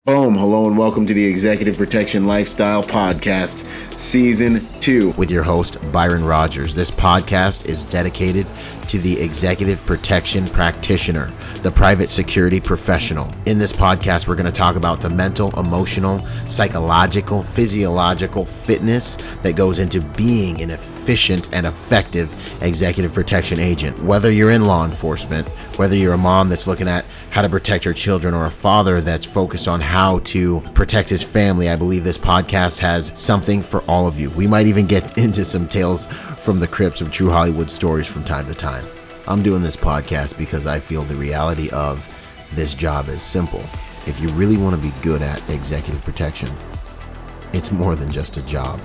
Boom, hello and welcome to the Executive Protection Lifestyle Podcast, Season 2. With your host, Byron Rodgers. This podcast is dedicated to the executive protection practitioner, the private security professional. In this podcast, we're going to talk about the mental, emotional, psychological, physiological fitness that goes into being an efficient and effective executive protection agent. Whether you're in law enforcement, whether you're a mom that's looking at how to protect her children, or a father that's focused on how to protect his family, I believe this podcast has something for all of you. We might even get into some tales from the crypts of true Hollywood stories from time to time. I'm doing this podcast because I feel the reality of this job is simple. If you really want to be good at executive protection, it's more than just a job.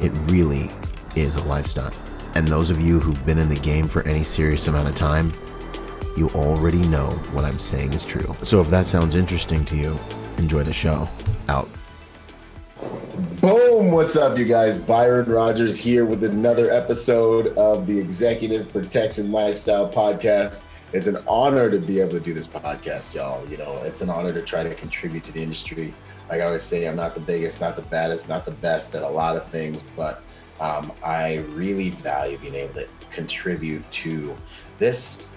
It really is a lifestyle. And those of you who've been in the game for any serious amount of time, you already know what I'm saying is true. So if that sounds interesting to you, enjoy the show. Out. Boom, what's up, you guys? Byron Rodgers here with another episode of the Executive Protection Lifestyle Podcast. It's an honor to be able to do this podcast, y'all. You know, it's an honor to try to contribute to the industry. Like I always say, I'm not the biggest, not the baddest, not the best at a lot of things, but I really value being able to contribute to this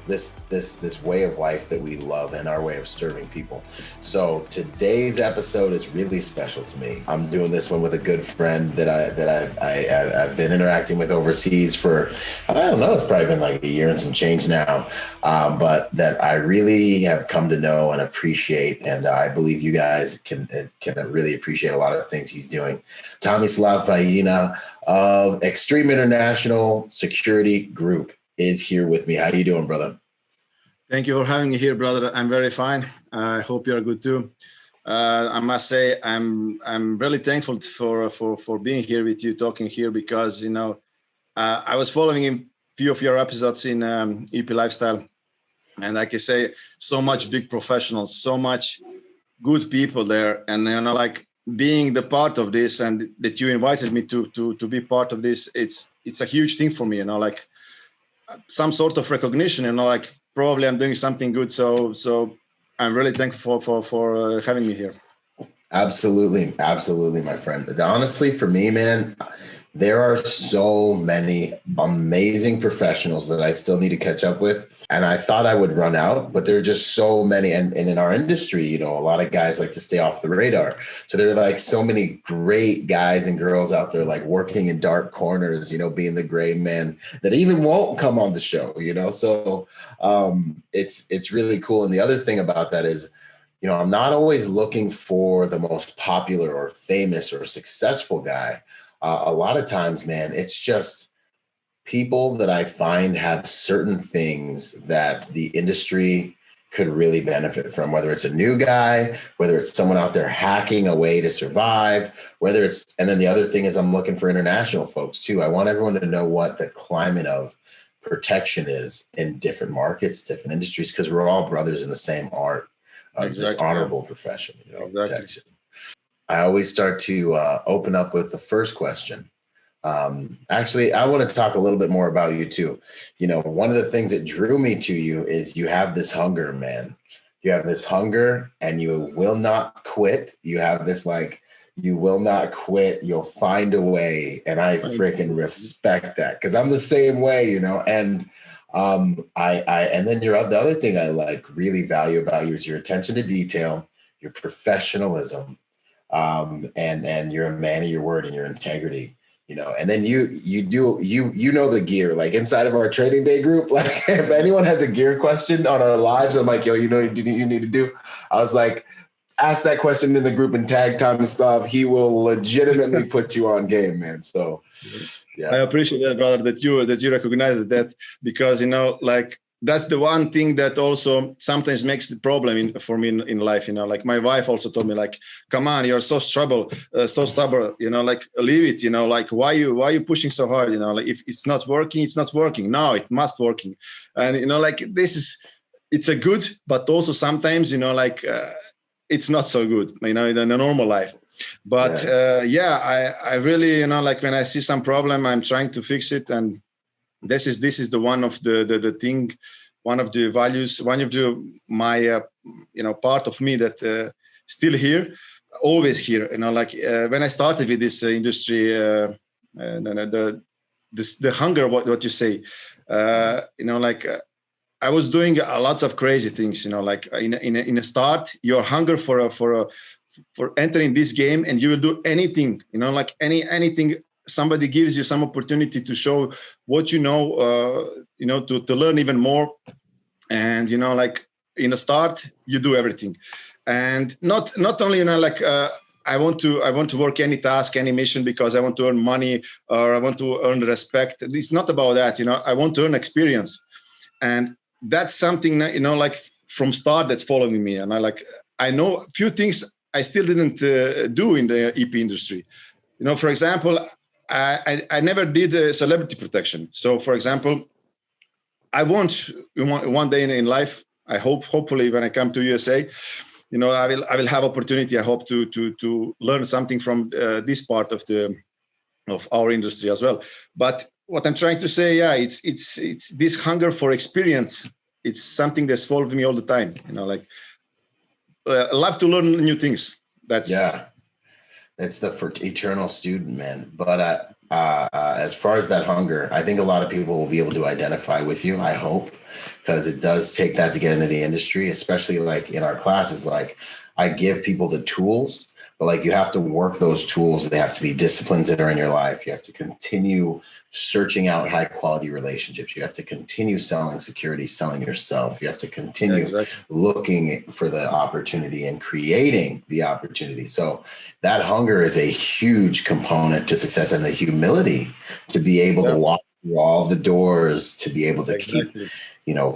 way of life that we love and our way of serving people. So today's episode is really special to me. I'm doing this one with a good friend that I've been interacting with overseas for, I don't know, it's probably been like a year and some change now, but that I really have come to know and appreciate, and I believe you guys can really appreciate a lot of the things he's doing. Tomislav Pahljina of Extreme International Security Group is here with me. How you doing, brother? Thank you for having me here, brother. I'm very fine. I hope you're good too. I must say I'm really thankful for being here with you, talking here, because I was following a few of your episodes in EP Lifestyle, and like I say, so much big professionals, so much good people there, and like being the part of this, and that you invited me to be part of this. It's a huge thing for me, like some sort of recognition, like probably I'm doing something good. So I'm really thankful for having me here. Absolutely, my friend. But honestly, for me, man, there are so many amazing professionals that I still need to catch up with. And I thought I would run out, but there are just so many. And in our industry, a lot of guys like to stay off the radar. So there are like so many great guys and girls out there, like working in dark corners, being the gray man that even won't come on the show, So it's really cool. And the other thing about that is, I'm not always looking for the most popular or famous or successful guy. A lot of times, man, it's just people that I find have certain things that the industry could really benefit from, whether it's a new guy, whether it's someone out there hacking a way to survive, and then the other thing is I'm looking for international folks too. I want everyone to know what the climate of protection is in different markets, different industries, because we're all brothers in the same art of this honorable profession, protection. I always start to open up with the first question. Actually, I want to talk a little bit more about you too. One of the things that drew me to you is you have this hunger, man. You have this hunger and you will not quit. You have this, you will not quit. You'll find a way. And I freaking respect that, because I'm the same way, and and then the other thing I really value about you is your attention to detail, your professionalism, and you're a man of your word and your integrity, and then you know the gear, like inside of our trading day group, like if anyone has a gear question on our lives, I'm like, yo, you need to do, I was like, ask that question in the group and tag Tomislav. He will legitimately put you on game, man. So yeah. I appreciate that, brother, that you recognize that, because that's the one thing that also sometimes makes the problem for me in life. Like my wife also told me, like, come on, you're so stubborn, like leave it. Like why you pushing so hard? Like if it's not working, it's not working. No, it must working. And like it's a good, but also sometimes it's not so good. In a normal life. But yes. I really like when I see some problem, I'm trying to fix it, and this is the one of the thing, one of the values, one of my part of me that still here, always here. Like when I started with this industry, the hunger, what you say, I was doing a lots of crazy things. Like in a start, your hunger for entering this game, and you will do anything. Like anything. Somebody gives you some opportunity to show what to learn even more. And like in a start, you do everything, and not only I want to work any task, any mission because I want to earn money or I want to earn respect. It's not about that. I want to earn experience, and that's something that, like from start that's following me. And I know a few things I still didn't do in the EP industry. For example, I never did celebrity protection. So, for example, I want one day in life. I hopefully, when I come to USA, I will have opportunity. I hope to learn something from this part of our industry as well. But what I'm trying to say, it's this hunger for experience. It's something that's following me all the time. I love to learn new things. It's the eternal student, man. But as far as that hunger, I think a lot of people will be able to identify with you, I hope, because it does take that to get into the industry, especially like in our classes. Like I give people the tools, but like you have to work those tools. They have to be disciplines that are in your life. You have to continue searching out high quality relationships. You have to continue selling security, selling yourself. You have to continue looking for the opportunity and creating the opportunity. So that hunger is a huge component to success, and the humility to be able to walk through all the doors, to be able to keep,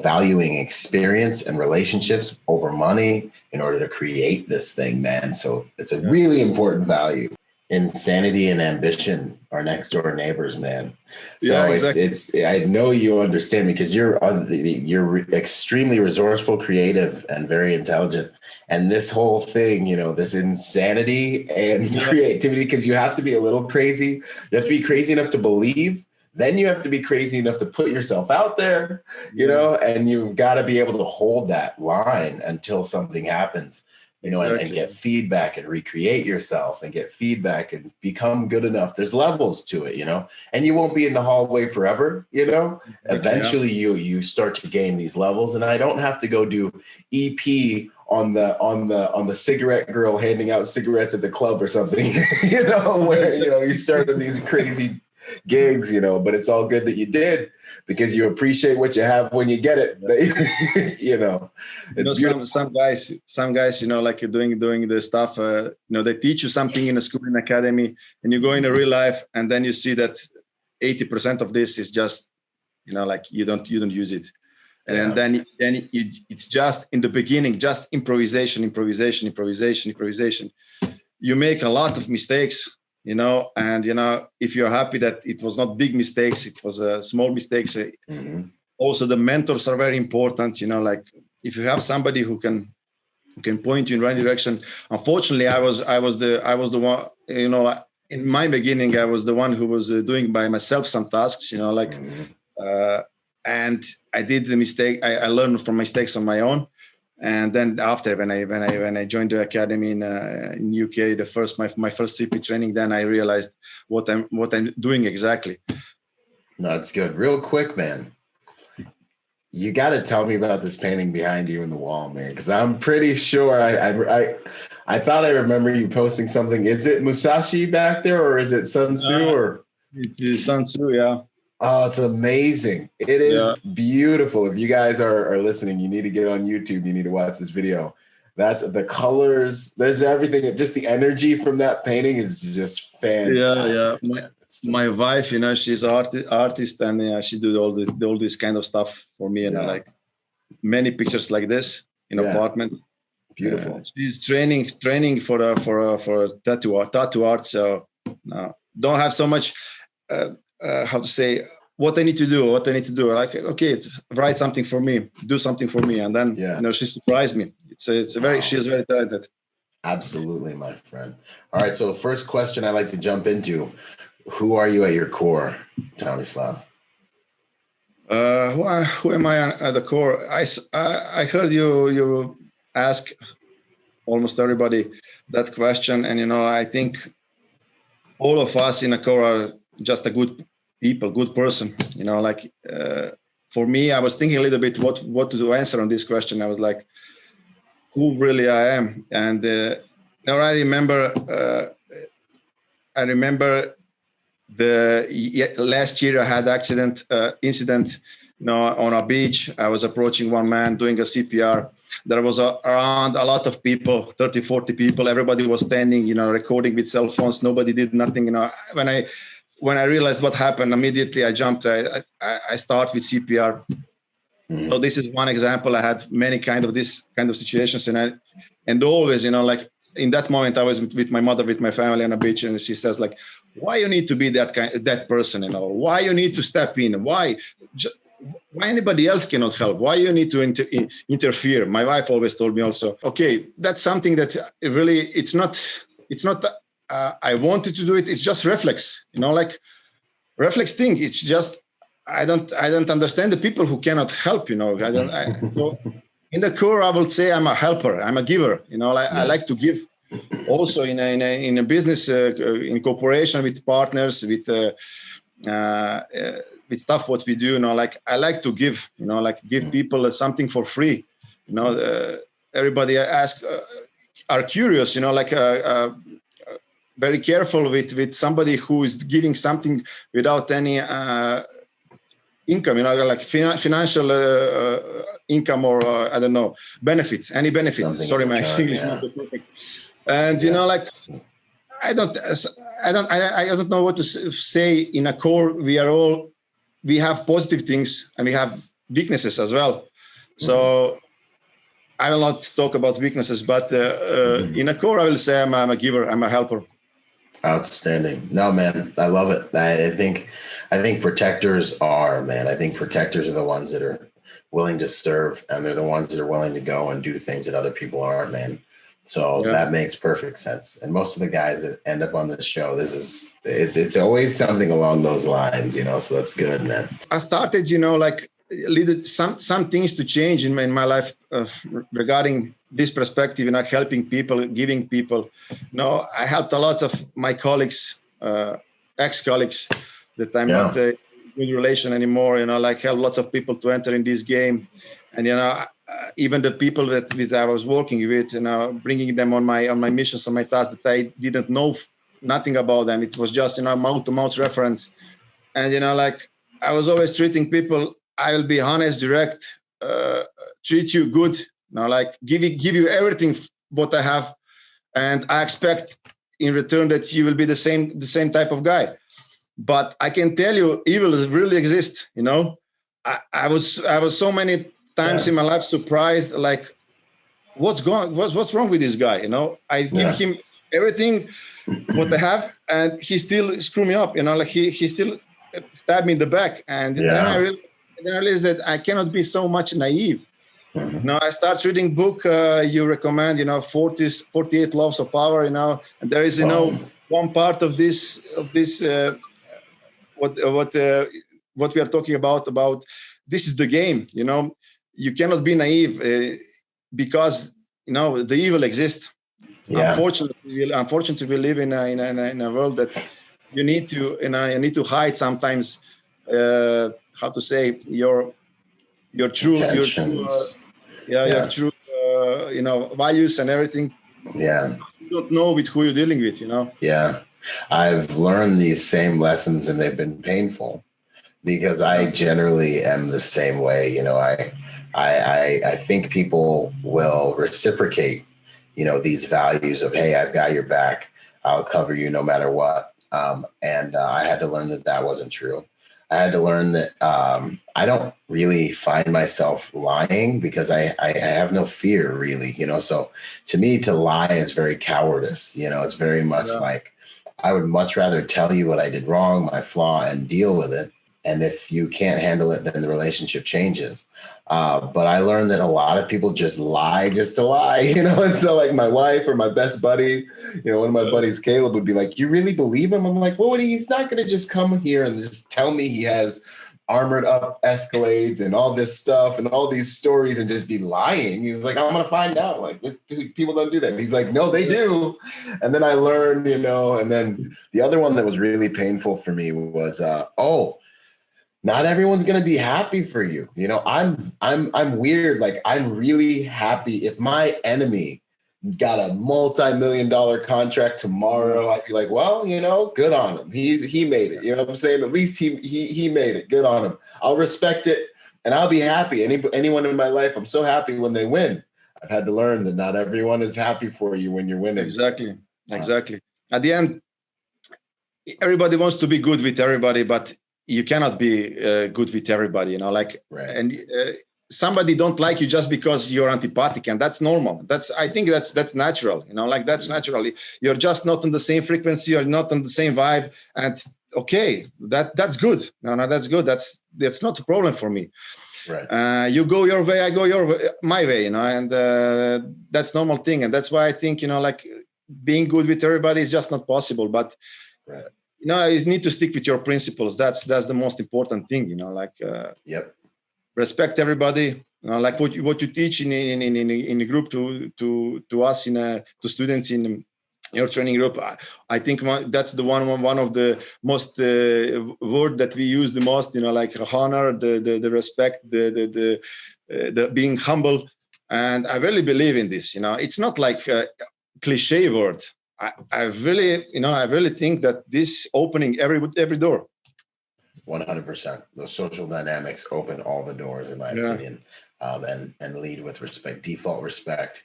valuing experience and relationships over money in order to create this thing, man. So it's a really important value. Insanity and ambition are next door neighbors, man. So it's I know you understand me because you're extremely resourceful, creative, and very intelligent. And this whole thing, this insanity and creativity, because you have to be a little crazy. You have to be crazy enough to believe. Then you have to be crazy enough to put yourself out there, and you've got to be able to hold that line until something happens. And get feedback and recreate yourself and get feedback and become good enough. There's levels to it, and you won't be in the hallway forever, Eventually you start to gain these levels, and I don't have to go do EP on the cigarette girl handing out cigarettes at the club or something, where, you started these crazy gigs, but it's all good that you did because you appreciate what you have when you get it. It's beautiful. Some guys, like you're doing the stuff, they teach you something in a school, in academy, and you go in a real life, and then you see that 80% of this is just, like you don't use it. And then it's just in the beginning, just improvisation. You make a lot of mistakes, and if you're happy that it was not big mistakes, it was small mistakes. Also the mentors are very important, like if you have somebody who can point you in the right direction. Unfortunately, I was the one, in my beginning, I was the one who was doing by myself some tasks, and I did the mistake. I learned from mistakes on my own. And then after, when I joined the academy in UK, my first CP training, then I realized what I'm doing exactly. No, it's good. Real quick, man. You got to tell me about this painting behind you in the wall, man, because I'm pretty sure I thought I remember you posting something. Is it Musashi back there, or is it Sun Tzu? Or it's Sun Tzu, yeah. Oh, it's amazing. It is beautiful. If you guys are listening, you need to get on YouTube. You need to watch this video. That's the colors. There's everything. Just the energy from that painting is just fantastic. Yeah. My wife, she's an artist, and she do all this kind of stuff for me. And I like many pictures like this in apartment. Beautiful. She's training for tattoo art. So don't have so much. How to say what I need to do. Like, okay, write something for me, do something for me, and then she surprised me. She's very talented. Absolutely, my friend. All right, so the first question I like to jump into: who are you at your core, Tomislav? Who am I at the core? I heard you ask almost everybody that question. And, I think all of us in a core are just a good person, for me, I was thinking a little bit what to answer on this question. I was like, who really I am. And now I remember last year I had incident, on a beach. I was approaching one man doing a CPR. There was around a lot of people, 30, 40 people. Everybody was standing, recording with cell phones. Nobody did nothing. When I realized what happened, immediately I jumped. I start with CPR. Mm-hmm. So this is one example. I had many this kind of situations, and always, in that moment, I was with my mother, with my family on a beach, and she says, like, why you need to be that person, why you need to step in, why anybody else cannot help, why you need to interfere. My wife always told me also, okay, that's something that really, it's not I wanted to do it. It's just reflex, reflex thing. It's just, I don't understand the people who cannot help, so in the core, I would say I'm a helper. I'm a giver. I like to give. Also in a business, in cooperation with partners, with stuff what we do. I like to give. Give people something for free. Everybody are curious. Very careful with somebody who is giving something without any income, financial income or I don't know, benefit, any benefit. Something. Sorry, my English is not perfect. And I don't know what to say. In a core, we have positive things and we have weaknesses as well. So I will not talk about weaknesses, but in a core, I will say I'm a giver, I'm a helper. Outstanding. No, man, I love it. I think protectors are the ones that are willing to serve, and they're the ones that are willing to go and do things that other people aren't, man. So that makes perfect sense. And most of the guys that end up on this show, it's always something along those lines, so that's good, man. I started, some things to change in my life regarding this perspective, helping people, giving people. I helped a lot of my colleagues, ex-colleagues that I'm not in good relation anymore. Help lots of people to enter in this game. And, even the people that I was working with, bringing them on my missions, on my tasks that I didn't know nothing about them. It was just, mouth-to-mouth reference. And, I was always treating people, I will be honest, direct, treat you good, give you everything what I have, and I expect in return that you will be the same type of guy. But I can tell you, evil really exists. I was so many times in my life surprised, like, what's wrong with this guy? I give him everything what I have, and he still screw me up. He still stabbed me in the back, and then I realized that I cannot be so much naive. I start reading book you recommend, 48 Laws of Power, and there is, one part of this what we are talking about this is the game. You cannot be naive because the evil exists. Unfortunately, we live in a world that you need to hide sometimes. How to say your true values and everything. Yeah, you don't know with who you're dealing with. Yeah, I've learned these same lessons, and they've been painful because I generally am the same way. I think people will reciprocate, these values of, hey, I've got your back, I'll cover you no matter what. And I had to learn that wasn't true. I had to learn that I don't really find myself lying because I have no fear, really. So to me, to lie is very cowardice. It's very much like I would much rather tell you what I did wrong, my flaw, and deal with it. And if you can't handle it, then the relationship changes. But I learned that a lot of people just lie just to lie, And so like my wife or my best buddy, one of my buddies, Caleb, would be like, you really believe him? I'm like, well, he's not going to just come here and just tell me he has armored up Escalades and all this stuff and all these stories and just be lying. He's like, I'm going to find out. Like, people don't do that. He's like, no, they do. And then I learned, and then the other one that was really painful for me was, not everyone's going to be happy for you. I'm weird. Like, I'm really happy if my enemy got a multi-million-dollar contract tomorrow. I'd be like, well, good on him. He made it. You know what I'm saying? At least he made it. Good on him. I'll respect it and I'll be happy. Anyone in my life, I'm so happy when they win. I've had to learn that not everyone is happy for you when you're winning. Exactly. At the end, everybody wants to be good with everybody, but you cannot be good with everybody, right. And somebody don't like you just because you're antipathic, and that's normal. I think that's natural, that's natural. You're just not on the same frequency, you're not on the same vibe, and okay, that's good. No, that's good. That's not a problem for me. Right. You go your way, I go my way, and that's normal thing. And that's why I think, being good with everybody is just not possible. But right. You need to stick with your principles. That's the most important thing, Yep. Respect everybody, like what you teach in a group to us, to students in your training group. I think that's the one of the most word that we use the most, like honor, the respect, the being humble. And I really believe in this. It's not like a cliche word. I really think that this opening every door. 100%. Those social dynamics open all the doors, in my opinion, and lead with respect, default respect.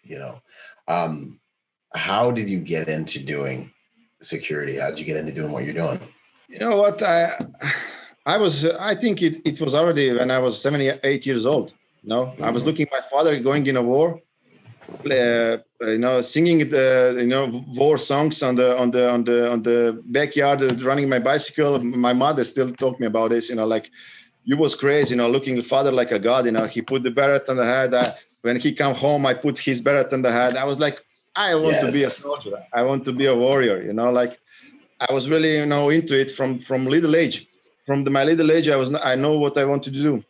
How did you get into doing security? How did you get into doing what you're doing? You know what? I think it was already when I was 78 years old. Mm-hmm. I was looking at my father going in a war, singing the war songs on the backyard, running my bicycle. My mother still talked me about this. You was crazy. Looking at father like a god. He put the beret on the head. When he come home, I put his beret on the head. I was like, I want to be a soldier. I want to be a warrior. I was really into it from little age. From my little age, I know what I want to do.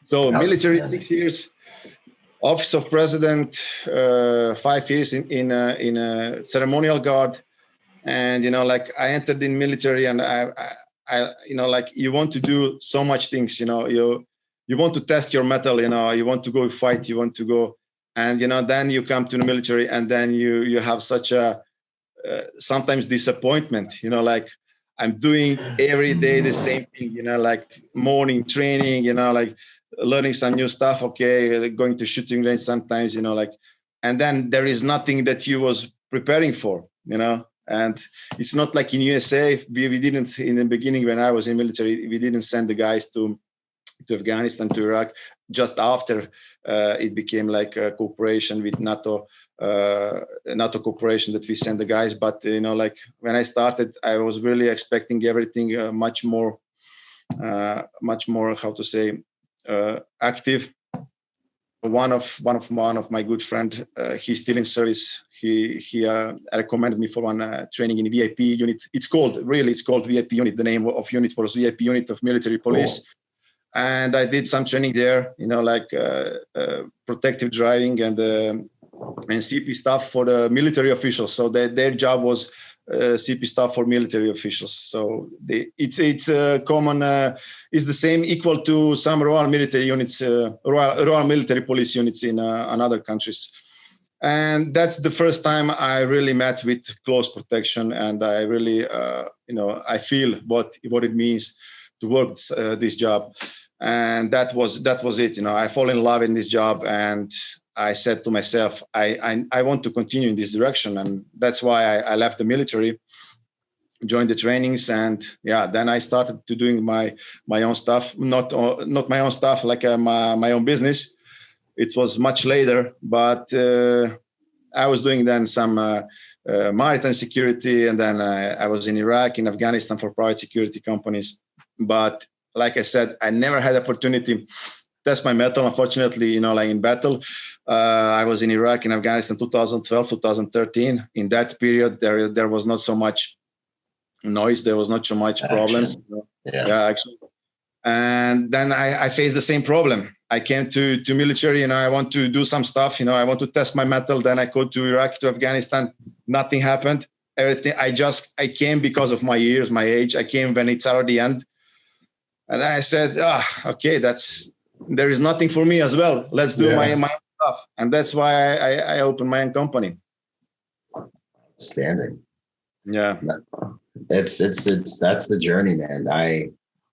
So military 6 years. Office of President, 5 years in a ceremonial guard, and I entered in military, and I you want to do so much things, you want to test your mettle, you want to go fight, you want to go, and then you come to the military, and then you have such a sometimes disappointment, I'm doing every day the same thing, morning training, learning some new stuff, going to shooting range sometimes, and then there is nothing that you was preparing for, and it's not like in USA, we didn't, in the beginning when I was in military, we didn't send the guys to Afghanistan, to Iraq. Just after it became like a cooperation with NATO cooperation that we send the guys. But, when I started, I was really expecting everything much more, how to say, active. One of my good friend, he's still in service. He recommended me for one training in VIP unit. It's called VIP unit. The name of unit was VIP unit of military police. Cool. And I did some training there, protective driving and CP stuff for the military officials. So their job was CP stuff for military officials. So it's common, is the same, equal to some Royal military units, Royal military police units in other countries. And that's the first time I really met with close protection, and I really, I feel what it means to work this job. And that was it. I fall in love in this job, and I said to myself, I want to continue in this direction, and that's why I left the military, joined the trainings, and then I started to doing my own stuff. Not my own stuff, like my own business. It was much later, but I was doing then some maritime security, and then I was in Iraq, in Afghanistan for private security companies. But like I said, I never had opportunity test my mettle, unfortunately, like in battle. I was in Iraq, in Afghanistan, 2012, 2013. In that period, there was not so much noise. There was not so much problems. Actually. And then I faced the same problem. I came to military, I want to do some stuff, I want to test my metal. Then I go to Iraq, to Afghanistan. Nothing happened. Everything. I came because of my years, my age. I came when it's already end. And then I said, okay, there is nothing for me as well. Let's do my own stuff. And that's why I opened my own company. Standing. Yeah. It's that's the journey, man.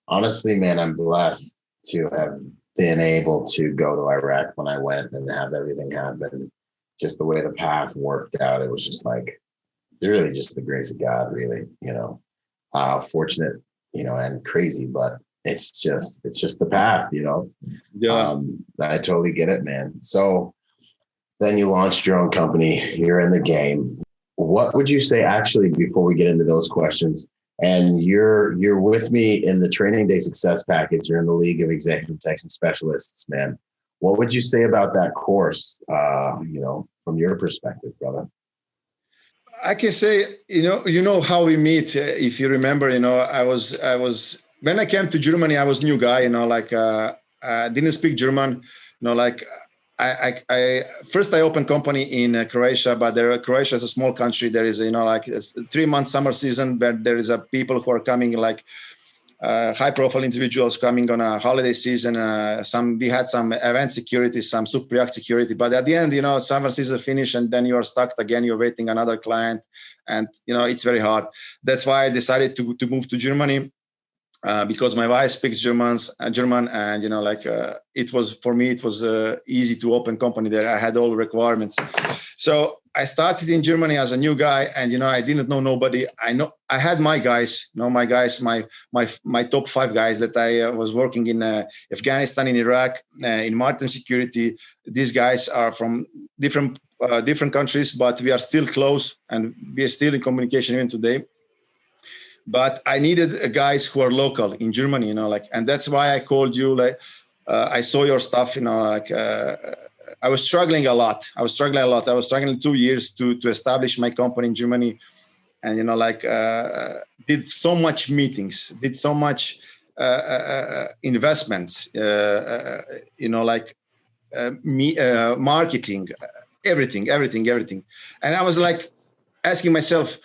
Honestly, man, I'm blessed to have been able to go to Iraq when I went and have everything happen. Just the way the path worked out. It was just like, really just the grace of God, really, fortunate, and crazy, but it's just the path, Yeah. I totally get it, man. So then you launched your own company, you're in the game. What would you say, actually, before we get into those questions, and you're with me in the Training Day Success Package, you're in the League of Executive Protection Specialists, man. What would you say about that course, from your perspective, brother? I can say, how we meet. If you remember, I was when I came to Germany, I was new guy. I didn't speak German. I first I opened company in Croatia, but Croatia is a small country. There is a 3 month summer season where there is people who are coming high profile individuals coming on a holiday season. We had some event security, some super yacht security, but at the end, summer season finished and then you are stuck again. You're waiting another client, and it's very hard. That's why I decided to move to Germany. Because my wife speaks German, and it was for me. It was easy to open company there. I had all the requirements, so I started in Germany as a new guy, and I didn't know nobody. I had my guys, my top 5 guys that I was working in Afghanistan, in Iraq, in maritime security. These guys are from different countries, but we are still close, and we are still in communication even today. But I needed guys who are local in Germany, and that's why I called you. I saw your stuff, I was struggling a lot. I was struggling 2 years to establish my company in Germany, and did so much meetings, did so much investments, marketing, everything. And I was asking myself,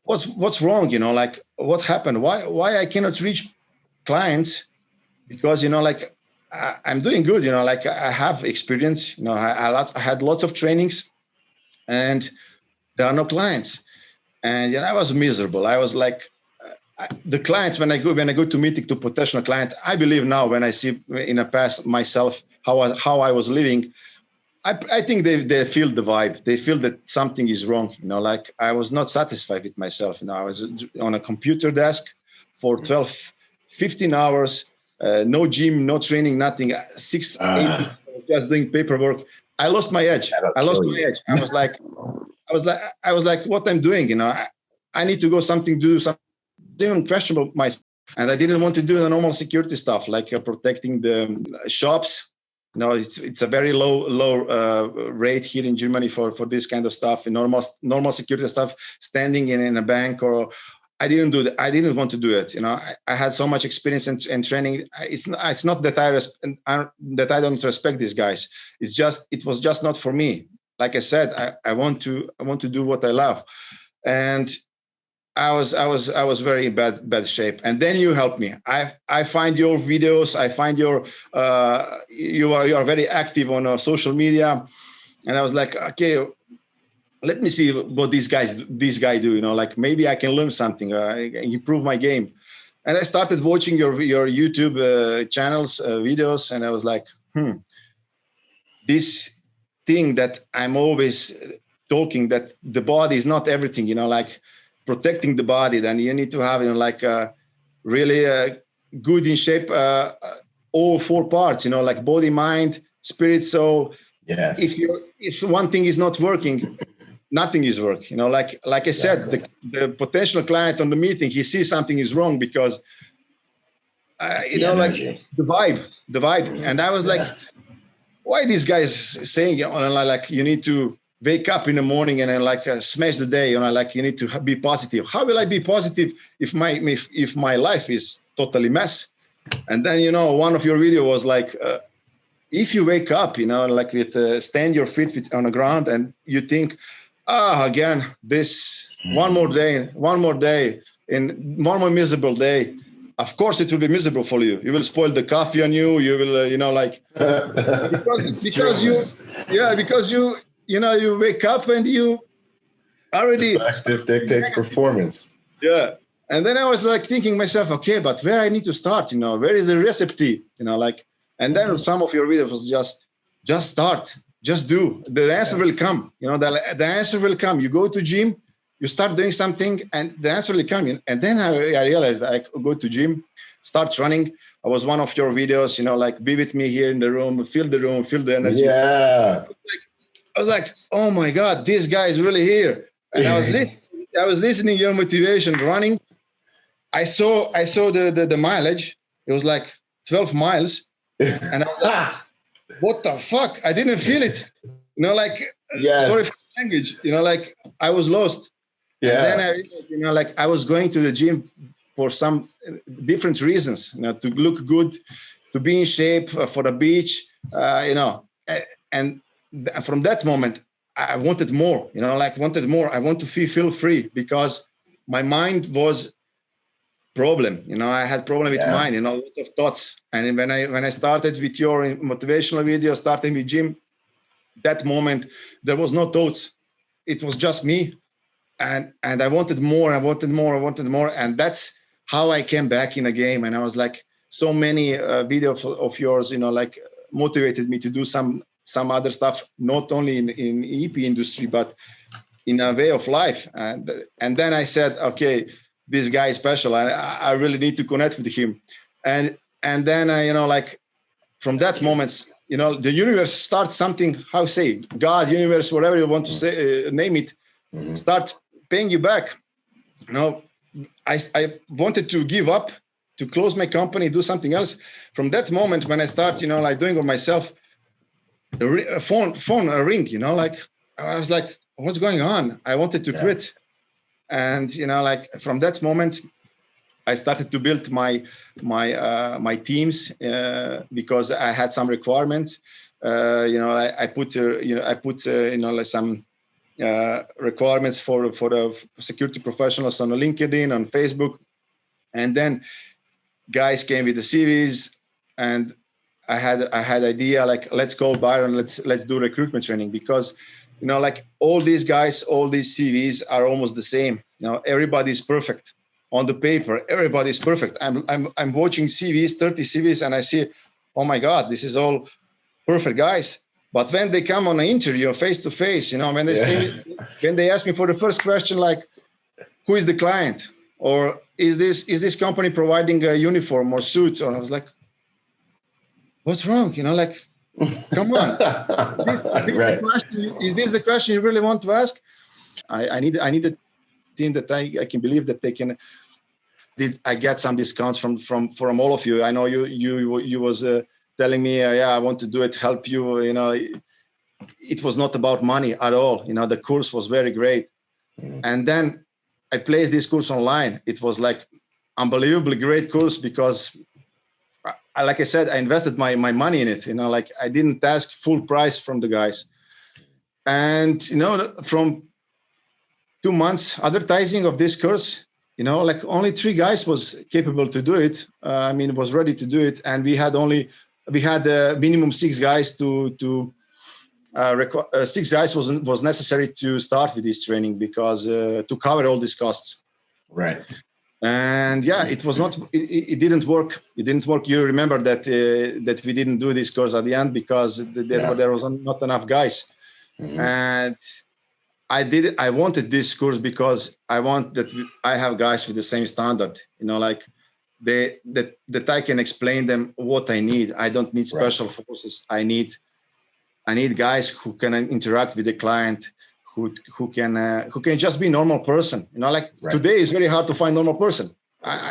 what's wrong? What happened? Why I cannot reach clients? Because I'm doing good. I have experience. I had lots of trainings, and there are no clients. And I was miserable. I was the clients, when I go to meeting to potential client, I believe now when I see in the past myself how I was living, I think they feel the vibe. They feel that something is wrong. I was not satisfied with myself. I was on a computer desk for 12, 15 hours, no gym, no training, nothing. 6, 8, just doing paperwork. I lost my edge. I was like, what I'm doing? I need to go do something even questionable myself. And I didn't want to do the normal security stuff, like protecting the shops. It's a very low rate here in Germany for this kind of stuff. Normal security stuff, standing in a bank, or I didn't do that. I didn't want to do it. I had so much experience and training. It's not that I don't respect these guys. It was just not for me. Like I said, I want to do what I love, and I was very bad shape. And then you helped me. I find your videos. I find you are very active on social media, and I was like, okay, let me see what this guy do. Maybe I can learn something, improve my game. And I started watching your YouTube channels, videos, and I was like, this thing that I'm always talking, that the body is not everything, protecting the body, then you need to have really good in shape all 4 parts, body, mind, spirit. So yes, if one thing is not working, nothing is working. Like I said, the potential client on the meeting, he sees something is wrong because the vibe. And I was like, why these guys saying you need to wake up in the morning and then smash the day, you need to be positive. How will I be positive if my life is totally mess? And then, one of your video was like, if you wake up, like with stand your feet on the ground and you think, again, this one more day, and one more miserable day. Of course, it will be miserable for you. You will spoil the coffee on you. You will, because you wake up and you already. Perspective dictates performance. Yeah. And then I was like thinking myself, okay, but where I need to start, where is the recipe, and then some of your videos was just start, just do. The answer will come, the answer will come. You go to gym, you start doing something and the answer will come. And then I realized that I could go to gym, start running. I was one of your videos, like be with me here in the room, feel the energy. Yeah. I was like, oh my God, this guy is really here. And I was listening your motivation running. I saw the mileage. It was like 12 miles. And I was like, what the fuck? I didn't feel it. Yes. Sorry for the language. I was lost. Yeah. And then I realized, I was going to the gym for some different reasons, to look good, to be in shape for the beach, and from that moment, I wanted more, wanted more. I want to feel free because my mind was problem. I had problem with mine, lots of thoughts. And when I started with your motivational video, starting with gym, that moment, there was no thoughts. It was just me. And I wanted more. And that's how I came back in a game. And I was like, so many videos of yours, motivated me to do some other stuff, not only in EP industry, but in a way of life. And then I said, okay, this guy is special. I really need to connect with him. And then from that moment, the universe starts something, God, universe, whatever you want to say, name it, start paying you back. I wanted to give up, to close my company, do something else. From that moment, when I start, doing it myself, the phone ring, I was like, what's going on? I wanted to quit. And, from that moment, I started to build my teams because I had some requirements. I put some requirements for the security professionals on LinkedIn, on Facebook. And then guys came with the CVs, and I had idea, let's call Byron, let's do recruitment training, because all these guys, all these CVs are almost the same. Everybody's perfect on the paper. Everybody's perfect. I'm watching CVs, 30 CVs, and I see, oh my God, this is all perfect guys. But when they come on an interview face to face, when they ask me for the first question, like, who is the client, or is this company providing a uniform or suits? Or I was like, what's wrong? Come on. Is this the question you really want to ask? I need a team that I can believe that they can. Did I get some discounts from all of you? I know you was telling me, I want to do it, help you. It was not about money at all. The course was very great. And then I placed this course online. It was like unbelievably great course because, like I said, I invested my money in it. I didn't ask full price from the guys. And, from 2 months advertising of this course, only 3 guys was capable to do it. Was ready to do it. And we had minimum 6 guys 6 guys was necessary to start with this training because to cover all these costs. Right. And it was not. It didn't work. It didn't work. You remember that we didn't do this course at the end because there was not enough guys. Mm-hmm. And I wanted this course because I want that I have guys with the same standard. That I can explain them what I need. I don't need special forces. I need guys who can interact with the client, who can just be normal person. Today is very hard to find normal person.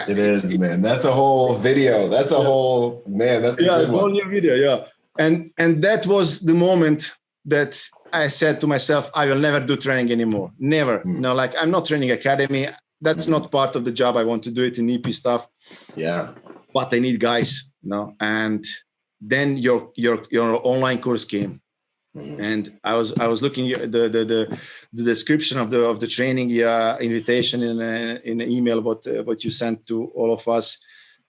It is, man. That's a whole video. That's a whole, man. That's a good one. Whole new video. Yeah. And that was the moment that I said to myself, I will never do training anymore. Never. I'm not training academy. That's not part of the job. I want to do it in EP stuff. Yeah. but I need guys, and then your online course came. And I was looking at the description of the training invitation in an email what you sent to all of us,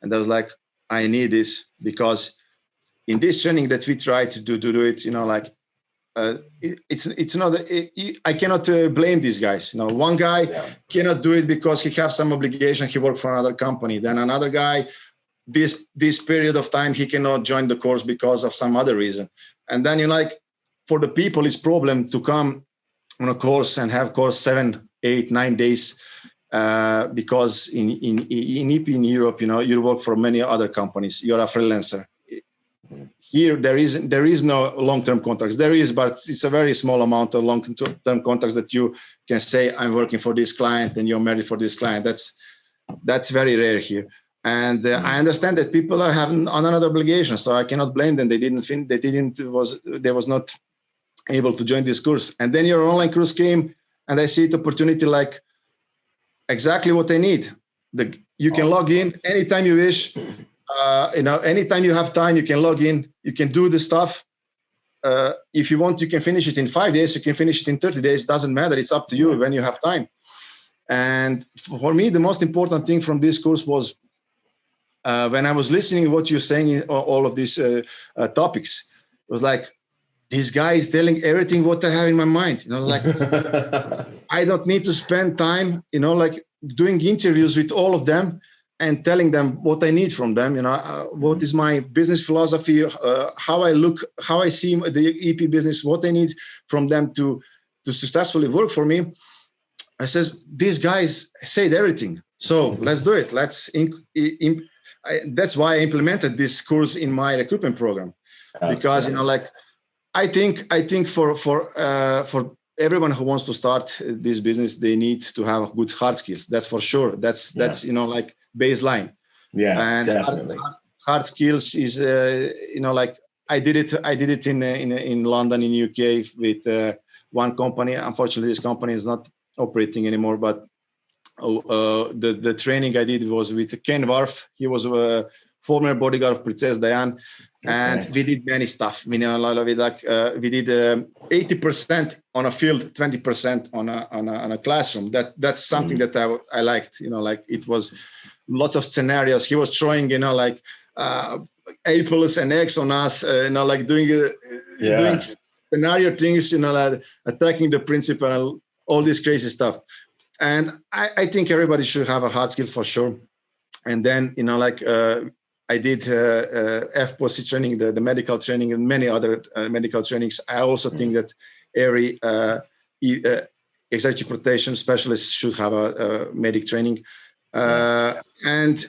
and I was like, I need this, because in this training that we try to do it, it's not. I cannot blame these guys. One guy cannot do it because he has some obligation. He worked for another company. Then another guy, this period of time, he cannot join the course because of some other reason. And then for the people, it's problem to come on a course and have course 7, 8, 9 days, because in EP in Europe, you work for many other companies. You're a freelancer. Here, there is no long-term contracts. There is, but it's a very small amount of long-term contracts that you can say, I'm working for this client and you're married for this client. That's very rare here. And I understand that people are having another obligation, so I cannot blame them. They was not able to join this course. And then your online course came, and I see the opportunity like exactly what I need. You can log in anytime you wish. Anytime you have time, you can log in. You can do the stuff. If you want, you can finish it in 5 days. You can finish it in 30 days. Doesn't matter. It's up to you when you have time. And for me, the most important thing from this course was when I was listening to what you're saying in all of these topics, it was like, this guy is telling everything what I have in my mind. I don't need to spend time, doing interviews with all of them and telling them what I need from them. What is my business philosophy, how I look, how I see the EP business, what I need from them to successfully work for me. I says, these guys said everything. So let's do it. That's why I implemented this course in my recruitment program. Because, I think for everyone who wants to start this business, they need to have good hard skills. That's for sure. That's baseline. Yeah, and definitely. Hard skills is I did it in London, in UK with one company. Unfortunately, this company is not operating anymore. But the training I did was with Ken Warf. He was a former bodyguard of Princess Diane. And we did many stuff. We did 80% on a field, 20% on a classroom. That's something that I liked. It was lots of scenarios. He was throwing, apples and eggs on us. Doing scenario things. Attacking the principal, all this crazy stuff. And I think everybody should have a hard skills for sure. And then I did FPOC training, the medical training, and many other medical trainings. I also think that every executive protection specialist should have a medic training. And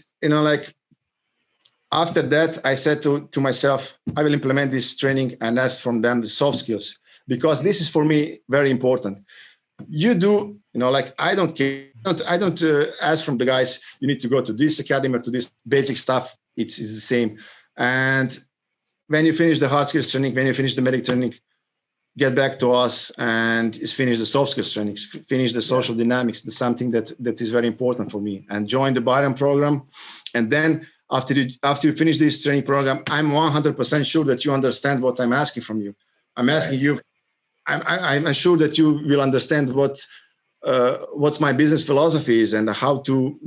after that, I said to myself, I will implement this training and ask from them the soft skills, because this is for me very important. You do, I don't care. I don't ask from the guys, you need to go to this academy or to this basic stuff. It's the same. And when you finish the hard skills training, when you finish the medic training, get back to us and finish the soft skills training, finish the social dynamics. That's something that is very important for me. And join the Byron program. And then after you finish this training program, I'm 100% sure that you understand what I'm asking from you. I'm asking you, I'm sure that you will understand what's my business philosophy is and how to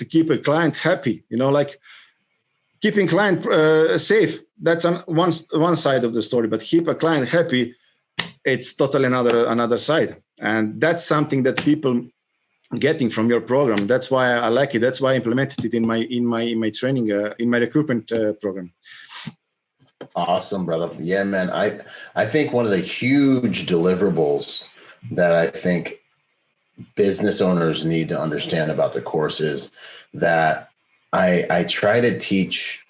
keep a client happy. Keeping client safe, that's on one side of the story, but keep a client happy, it's totally another side. And that's something that people getting from your program. That's why I like it. That's why I implemented it in my training, in my recruitment program. Awesome, brother. Yeah, man. I think one of the huge deliverables that I think business owners need to understand about the course is that I try to teach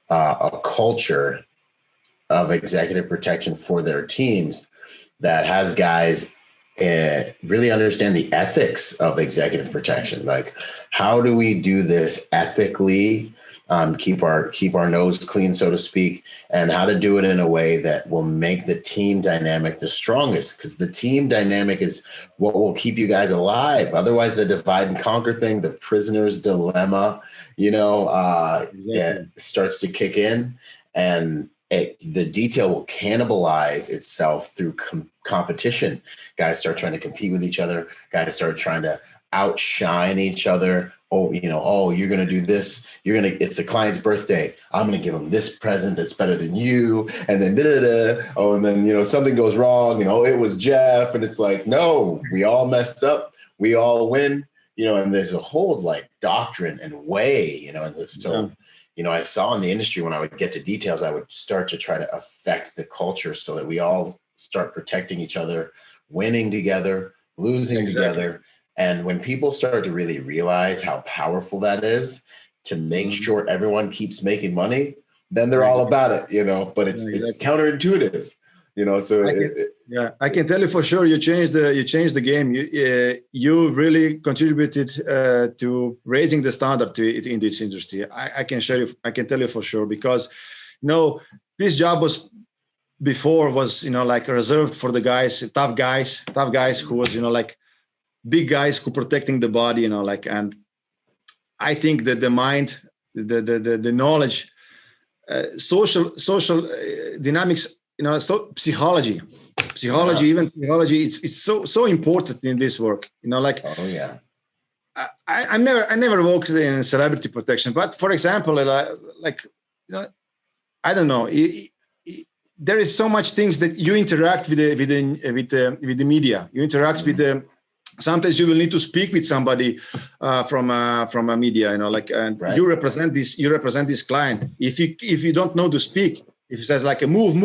a culture of executive protection for their teams that has guys really understand the ethics of executive protection. Like, how do we do this ethically keep our nose clean, so to speak, and how to do it in a way that will make the team dynamic the strongest, because the team dynamic is what will keep you guys alive. Otherwise, the divide and conquer thing, the prisoner's dilemma, it starts to kick in, and the detail will cannibalize itself through competition. Guys start trying to compete with each other. Guys start trying to outshine each other. You're going to do this. It's the client's birthday. I'm going to give him this present that's better than you. And then, and then, something goes wrong. It was Jeff. And it's like, no, we all messed up. We all win, and there's a whole like doctrine and way, I saw in the industry, when I would get to details, I would start to try to affect the culture so that we all start protecting each other, winning together, losing together. And when people start to really realize how powerful that is to make sure everyone keeps making money, then they're all about it, but it's counterintuitive, so I can tell you for sure, you changed the game. You really contributed to raising the standard in this industry. I can tell you for sure, because, this job was reserved for the guys, tough guys who was, big guys who protecting the body, and I think that the mind, the knowledge, social dynamics, psychology, even psychology, it's so important in this work, I never worked in celebrity protection, but for example, I don't know, there is so much things that you interact with the media, you interact with the. Sometimes you will need to speak with somebody from a media, and you represent this client. If you don't know to speak, if it says like a move, you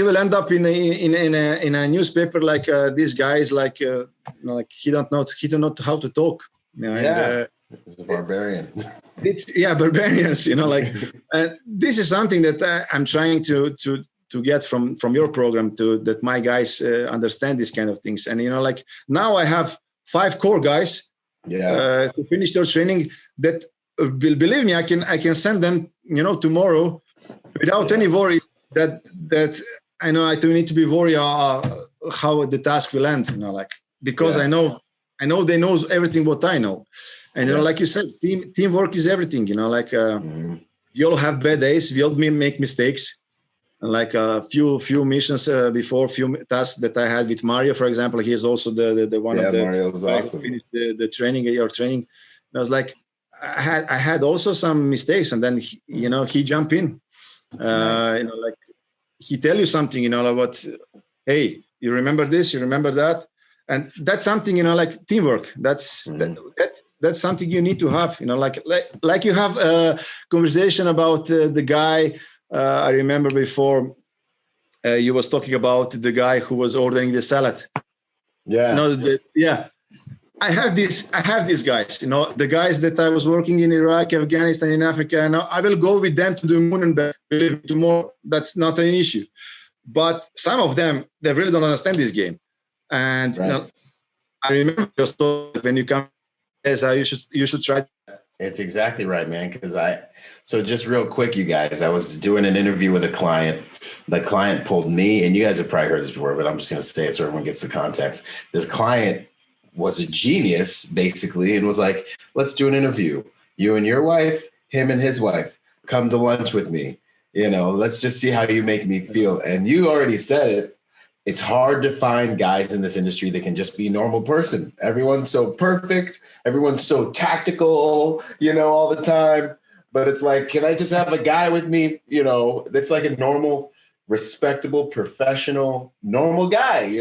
will end up in a newspaper like this guy is he don't know how to talk. It's a barbarian. Barbarians. This is something that I'm trying to get from your program, that my guys understand these kind of things. And, now I have 5 core guys who finished their training that believe me, I can send them, tomorrow without any worry that I know I don't need to be worried how the task will end, because I know they know everything what I know. And, like you said, teamwork is everything, we all have bad days. We all make mistakes. Like a few missions before, few tasks that I had with Mario, for example. He is also the one of the Mario's awesome. Finished the training, your training. And I was like, I had also some mistakes, and then he jumped in. Nice. He tell you something, about, hey, you remember this, you remember that, and that's something, teamwork. That's something you need to have, like you have a conversation about the guy. I remember before you was talking about the guy who was ordering the salad. I have these guys, the guys that I was working in Iraq, Afghanistan, in Africa, and I will go with them to the moon and back tomorrow. That's not an issue. But some of them, they really don't understand this game. And I remember your story when you come, you should try. It's exactly right, man. So just real quick, you guys, I was doing an interview with a client. The client pulled me, and you guys have probably heard this before, but I'm just going to say it so everyone gets the context. This client was a genius, basically, and was like, let's do an interview. You and your wife, him and his wife, come to lunch with me. Let's just see how you make me feel. And you already said it. It's hard to find guys in this industry that can just be a normal person. Everyone's so perfect. Everyone's so tactical, all the time. But it's like, can I just have a guy with me, that's like a normal, respectable, professional, normal guy,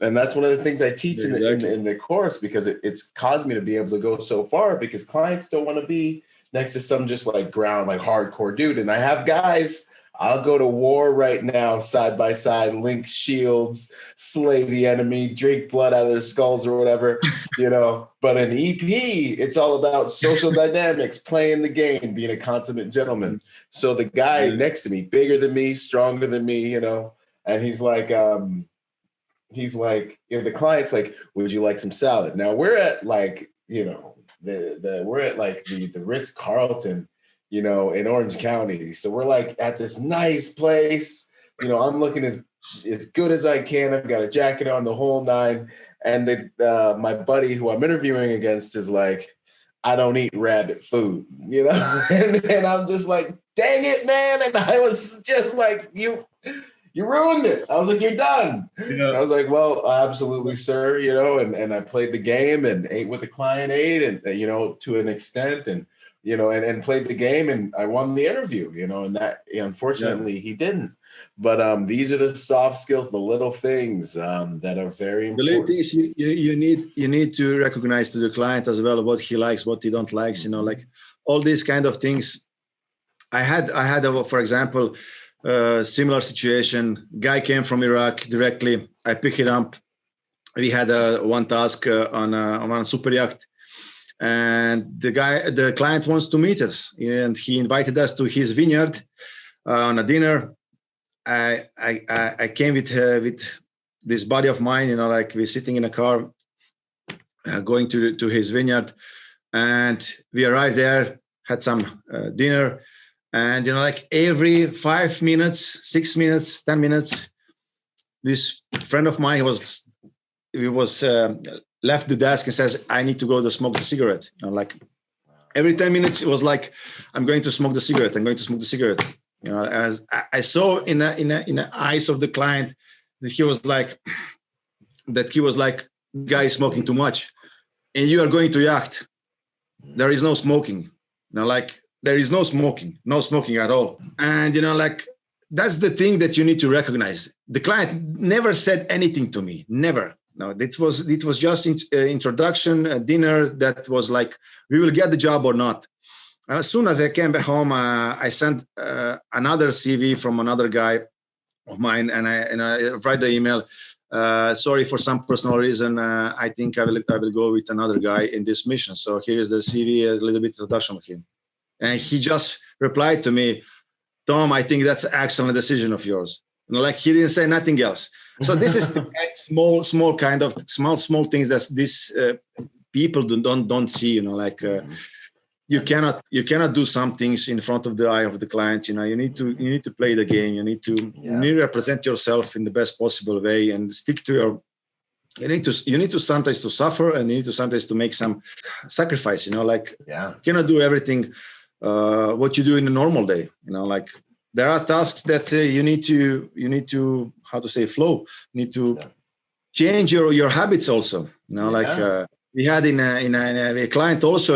And that's one of the things I teach in the course, because it's caused me to be able to go so far, because clients don't want to be next to some just like hardcore dude. And I have guys. I'll go to war right now, side by side, link shields, slay the enemy, drink blood out of their skulls or whatever, But in EP, it's all about social dynamics, playing the game, being a consummate gentleman. So the guy next to me, bigger than me, stronger than me, and he's like, the client's like, would you like some salad? Now we're at we're at like the Ritz-Carlton, you know, in Orange County. So we're like at this nice place. You know, I'm looking as good as I can. I've got a jacket on, the whole nine. And my buddy who I'm interviewing against is like, I don't eat rabbit food, you know? and I'm just like, dang it, man. And I was just like, you ruined it. I was like, you're done. Yeah. I was like, well, absolutely, sir. You know, and I played the game and ate what the client ate, and, you know, to an extent, and, you know, and played the game, and I won the interview, you know, and that, unfortunately, he didn't. But these are the soft skills, the little things that are very important. The little things you need to recognize to the client as well what he likes, what he don't likes, you know, like all these kind of things. I had for example, similar situation. Guy came from Iraq directly. I picked it up. We had one task on a super yacht, and the client wants to meet us, and he invited us to his vineyard on a dinner. I came with this buddy of mine, you know, like we're sitting in a car, going to his vineyard, and we arrived there, had some dinner, and, you know, like every 5 minutes, 6 minutes, 10 minutes, this friend of mine he was left the desk and says, I need to go to smoke the cigarette. You know, like every 10 minutes, it was like, I'm going to smoke the cigarette. I'm going to smoke the cigarette. You know, as I saw in the eyes of the client that he was like, guy is smoking too much, and you are going to yacht. There is no smoking. You know, like there is no smoking at all. And, you know, like that's the thing that you need to recognize. The client never said anything to me. Never. No, it was just introduction, a dinner that was like, we will get the job or not. As soon as I came back home, I sent another CV from another guy of mine, and I write the email. Sorry, for some personal reason, I think I will go with another guy in this mission. So here is the CV, a little bit introduction of him, and he just replied to me, Tom, I think that's an excellent decision of yours. And like he didn't say nothing else. So this is the small things that these people don't see. You know, like. You cannot do some things in front of the eye of the client. You know, you need to play the game. You need to represent yourself in the best possible way and stick to your. You need to sometimes to suffer, and you need to sometimes to make some sacrifice. You know, like you cannot do everything what you do in a normal day. You know, like there are tasks that you need to how to say flow. You need to change your habits also. You know, like. We had in a client also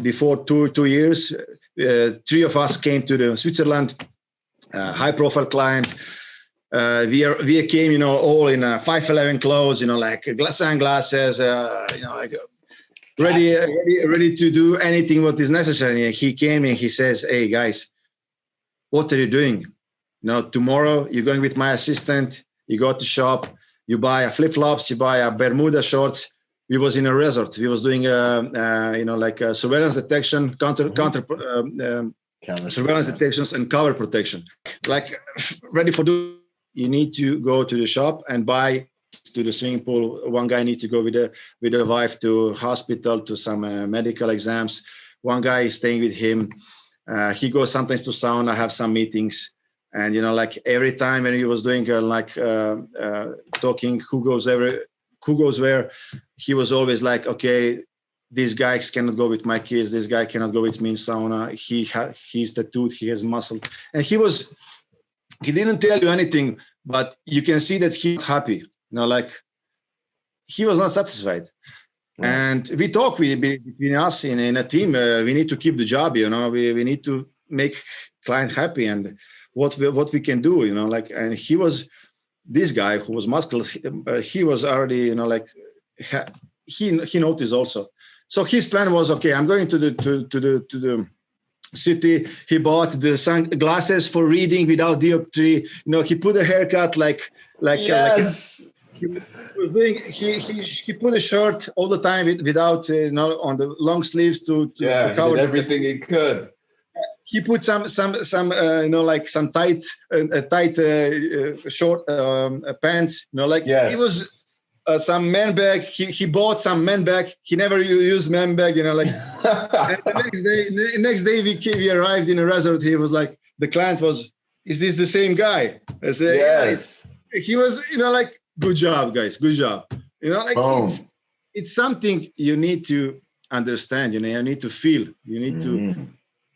before two years, 3 of us came to the Switzerland, high profile client. We came, you know, all in 511 clothes, you know, like sunglasses, you know, like ready to do anything what is necessary. And he came and he says, hey guys, what are you doing? You know, tomorrow you're going with my assistant, you go to shop, you buy a flip-flops, you buy a Bermuda shorts. We was in a resort. We was doing, you know, like surveillance detection, counter surveillance detections and cover protection. Like ready for you need to go to the shop and buy to the swimming pool. One guy needs to go with the wife to hospital to some medical exams. One guy is staying with him. He goes sometimes to sauna, have some meetings. And, you know, like every time when he was doing talking who goes where, he was always like, okay, these guys cannot go with my kids. This guy cannot go with me in sauna. He's tattooed. He has muscle. And he didn't tell you anything, but you can see that he's happy. You know, like he was not satisfied. Right. And we talk between us in a team. We need to keep the job. You know, we need to make client happy and what we can do. You know, like, and he was. This guy who was muscular, he was already, you know, like he noticed also. So his plan was, okay, I'm going to the city. He bought the sunglasses for reading without dioptry. You know, he put a haircut like yes. He put a shirt all the time without you know, on the long sleeves to cover everything he could. He put some you know, like some tight short pants, you know, like he was some man bag. He bought some man bag. He never used man bag, you know, like. And the next day we arrived in a resort. He was like, the client was, is this the same guy? I said, yes. Yeah, he was, you know, like, good job, guys, good job. You know, like it's something you need to understand. You know, you need to feel. You need to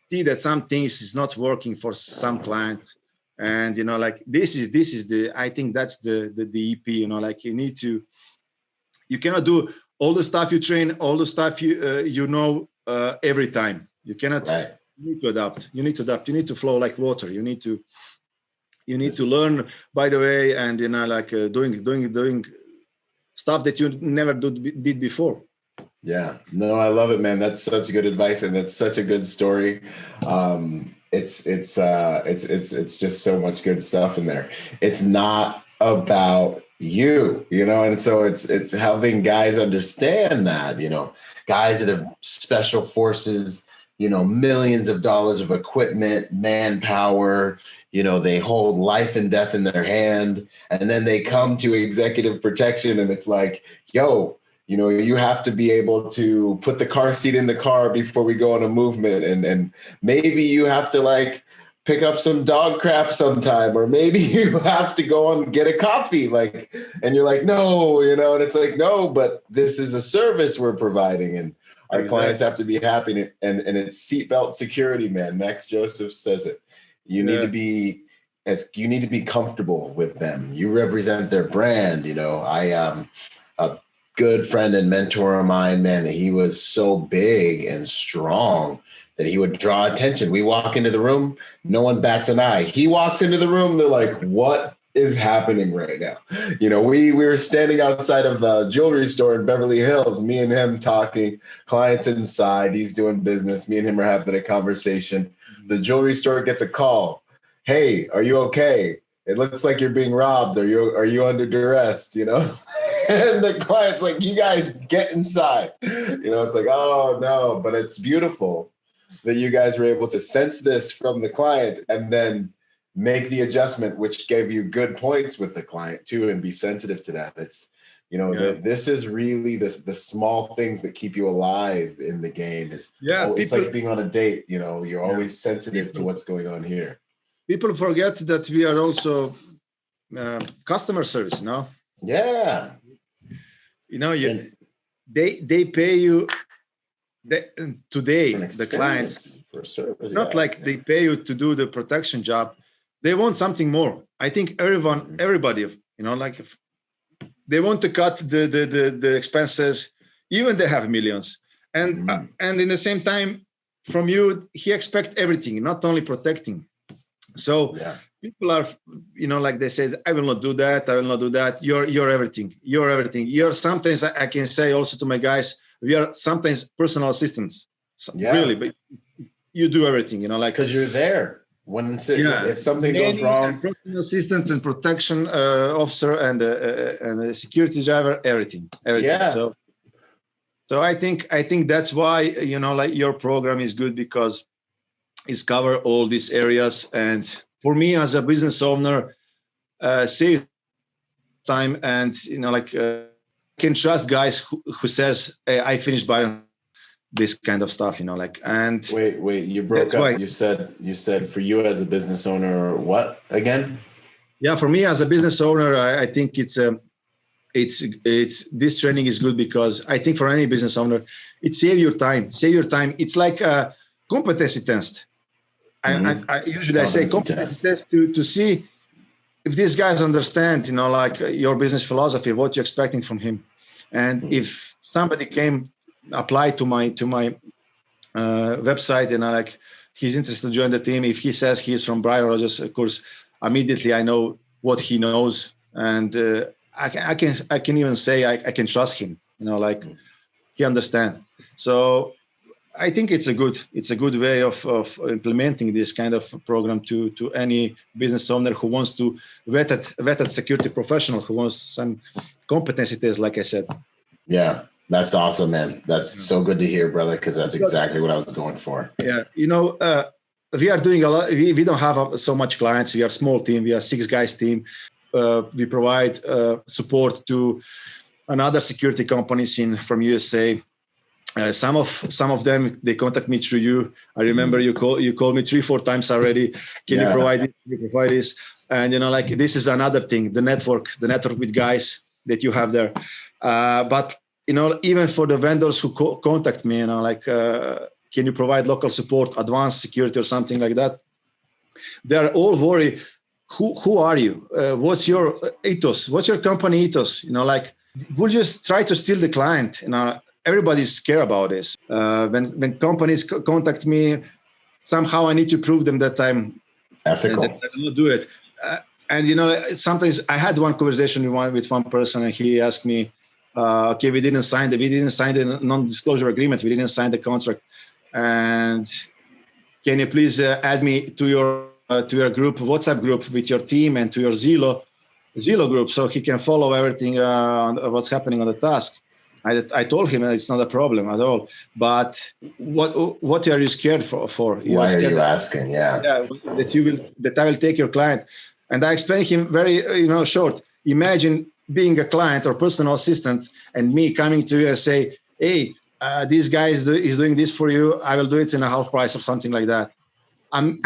see that some things is not working for some clients. And, you know, like this is the, I think that's the EP, you know, like you cannot do all the stuff you train, all the stuff you know every time. You cannot, you need to adapt. You need to flow like water. You need to learn by the way, and, you know, like doing stuff that you never did before. Yeah, no, I love it, man. That's such good advice, and that's such a good story. It's just so much good stuff in there. It's not about you, you know, and so it's helping guys understand that, you know, guys that have special forces, you know, millions of dollars of equipment, manpower, you know, they hold life and death in their hand, and then they come to executive protection, and it's like, yo, you know, you have to be able to put the car seat in the car before we go on a movement. And maybe you have to like pick up some dog crap sometime, or maybe you have to go and get a coffee, like, and you're like, no, you know, and it's like, no, but this is a service we're providing, and our clients have to be happy. And it's seatbelt security, man. Max Joseph says it. You need to be comfortable with them. You represent their brand. You know, a good friend and mentor of mine, man, he was so big and strong that he would draw attention. We walk into the room, no one bats an eye. He walks into the room, they're like, what is happening right now? You know, we were standing outside of a jewelry store in Beverly Hills, me and him talking, clients inside, he's doing business. Me and him are having a conversation. The jewelry store gets a call. Hey, are you okay? It looks like you're being robbed. Are you under duress? You know? And the client's like, you guys get inside. You know, it's like, oh no, but it's beautiful that you guys were able to sense this from the client and then make the adjustment, which gave you good points with the client too, and be sensitive to that. It's, you know, this is really the small things that keep you alive in the game. It's like being on a date, you know, you're always sensitive to what's going on here. People forget that we are also customer service, no? Yeah. You know, they pay you today, the clients, for a service. Not like they pay you to do the protection job. They want something more. I think everybody, you know, like if they want to cut the expenses, even they have millions. And in the same time, from you, he expects everything, not only protecting. So people are, you know, like they say, I will not do that. I will not do that. You're everything. You're everything. You're sometimes, I can say also to my guys, we are sometimes personal assistants. Really, but you do everything, you know, like. Because you're there. If something goes wrong. Personal assistant and protection officer and a security driver, everything. Yeah. So I think that's why, you know, like your program is good, because it's cover all these areas. And for me as a business owner, save time, and, you know, like can trust guys who says, hey, I finished Byron, this kind of stuff, you know, like. And wait, you broke up. Why. You said for you as a business owner, what again? Yeah, for me as a business owner, I think it's this training is good, because I think for any business owner, it save your time. It's like a competency test. I usually say competency test to see if these guys understand, you know, like your business philosophy, what you're expecting from him. And if somebody apply to my website, and like he's interested to join the team, if he says he's from Byron Rodgers, of course, immediately I know what he knows, and I can even say I can trust him, you know, like he understands. So I think it's a good way of implementing this kind of program to any business owner who wants to vetted security professional, who wants some competency test, like I said. Yeah, that's awesome, man. That's so good to hear, brother, because that's exactly what I was going for. Yeah, you know, we are doing a lot. We don't have so much clients. We are a small team. We are 6 guys team. We provide support to another security companies from USA. Some of them, they contact me through you. I remember you called me 3-4 times already. Can you provide this? Can you provide this? And like this is another thing, the network with guys that you have there. But even for the vendors who contact me, can you provide local support, advanced security or something like that? They're all worried. Who are you? What's your ethos? What's your company ethos? We'll just try to steal the client. Everybody's scared about this. When companies contact me, somehow I need to prove them that I'm ethical. That I will do it. And sometimes I had one conversation with one person, and he asked me, "Okay, we didn't sign the non-disclosure agreement. We didn't sign the contract. And can you please add me to your group, WhatsApp group with your team, and to your Zillow group, so he can follow everything on what's happening on the task?" I told him it's not a problem at all. But what are you scared for? Why are you asking? Yeah, that I will take your client. And I explained him very short. Imagine being a client or personal assistant, and me coming to you and say, "Hey, this guy is doing this for you. I will do it in a half price," or something like that.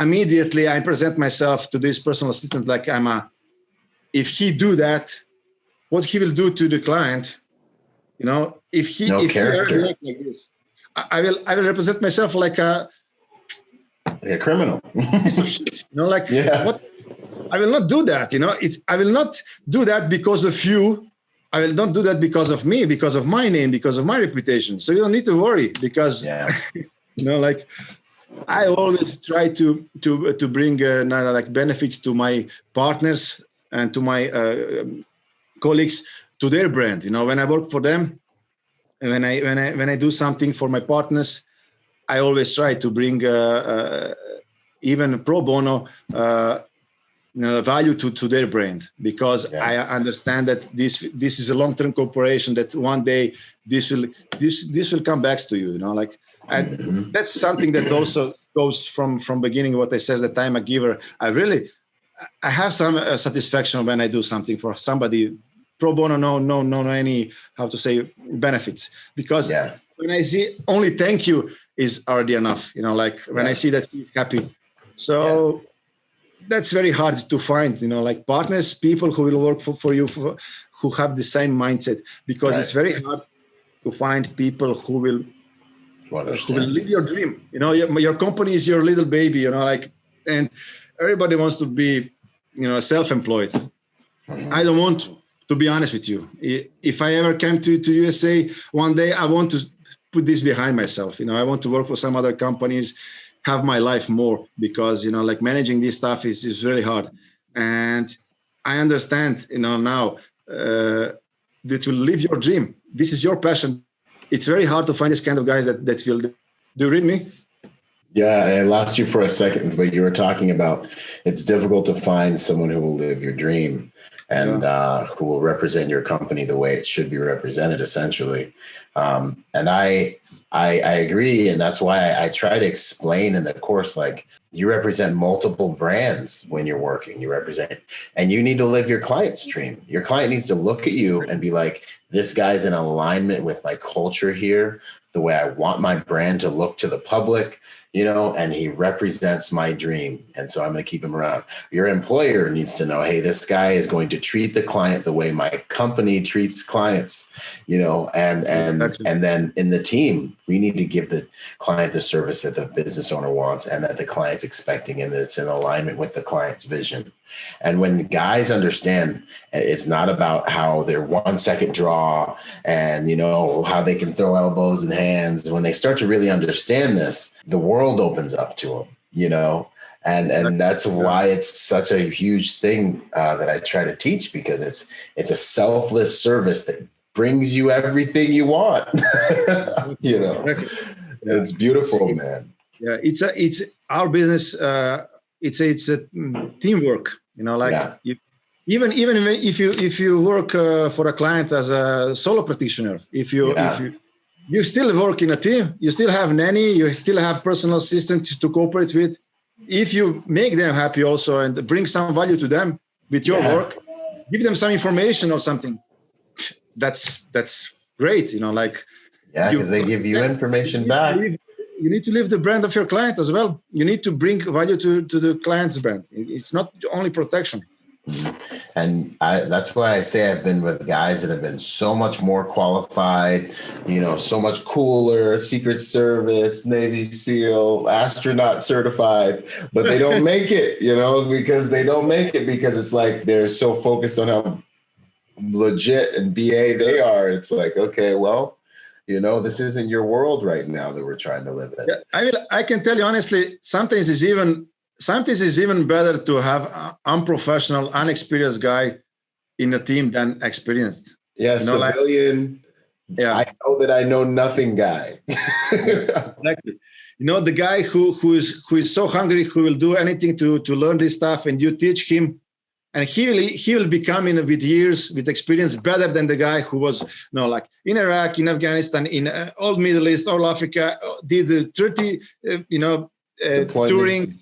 Immediately I present myself to this personal assistant like if he do that, what he will do to the client, if he character. Like this, I will represent myself like a criminal. Piece of shit, what? I will not do that. I will not do that because of you. I will not do that because of me, because of my name, because of my reputation. So you don't need to worry, because I always try to bring benefits to my partners and to my colleagues, to their brand. When I work for them, and when I do something for my partners, I always try to bring even pro bono value to their brand, because I understand that this is a long-term cooperation, that one day this will come back to you. And that's something that also goes from beginning what I says, that I'm a giver. I have some satisfaction when I do something for somebody pro bono, no any, how to say, benefits, because when I see only thank you is already enough, when I see that he's happy. So that's very hard to find, partners, people who will work for you, who have the same mindset, because it's very hard to find people who will live your dream. Your company is your little baby, and everybody wants to be, self-employed. I don't want to be honest with you. If I ever came to USA one day, I want to put this behind myself. I want to work for some other companies, have my life more, because, managing this stuff is really hard. And I understand, now that will live your dream. This is your passion. It's very hard to find this kind of guys that will. Do you read me? Yeah, I lost you for a second, but you were talking about it's difficult to find someone who will live your dream and who will represent your company the way it should be represented, essentially. And I agree. And that's why I try to explain in the course, you represent multiple brands when you're working. And you need to live your client's dream. Your client needs to look at you and be like, this guy's in alignment with my culture here, the way I want my brand to look to the public, and he represents my dream. And so I'm going to keep him around. Your employer needs to know, hey, this guy is going to treat the client the way my company treats clients, and then in the team, we need to give the client the service that the business owner wants and that the client's expecting, and it's in alignment with the client's vision. And when guys understand it's not about how their 1 second draw and, how they can throw elbows and hands, when they start to really understand this, the world opens up to them, and that's why it's such a huge thing that I try to teach, because it's a selfless service that brings you everything you want. It's beautiful, man. Yeah, it's our business. It's a teamwork. Even if you work for a client as a solo practitioner, if you still work in a team, you still have nanny, you still have personal assistants to cooperate with. If you make them happy also and bring some value to them with your work, give them some information or something, that's great. Like yeah, because they give you information back. You need to live the brand of your client as well. You need to bring value to the client's brand. It's not only protection. And that's why I say I've been with guys that have been so much more qualified, so much cooler, Secret Service, Navy SEAL, astronaut certified, but they don't make it, because they don't make it because it's like they're so focused on how legit and BA they are. It's like, okay, well, this isn't your world right now that we're trying to live in. Yeah, I can tell you honestly, sometimes it's even better to have an unprofessional, unexperienced guy in a team than experienced. Yeah, civilian. I know that I know nothing guy. Exactly. The guy who is so hungry, who will do anything to learn this stuff, and you teach him, and he will become with years, with experience, better than the guy who was like in Iraq, in Afghanistan, in all Middle East, all Africa, did the 30 touring.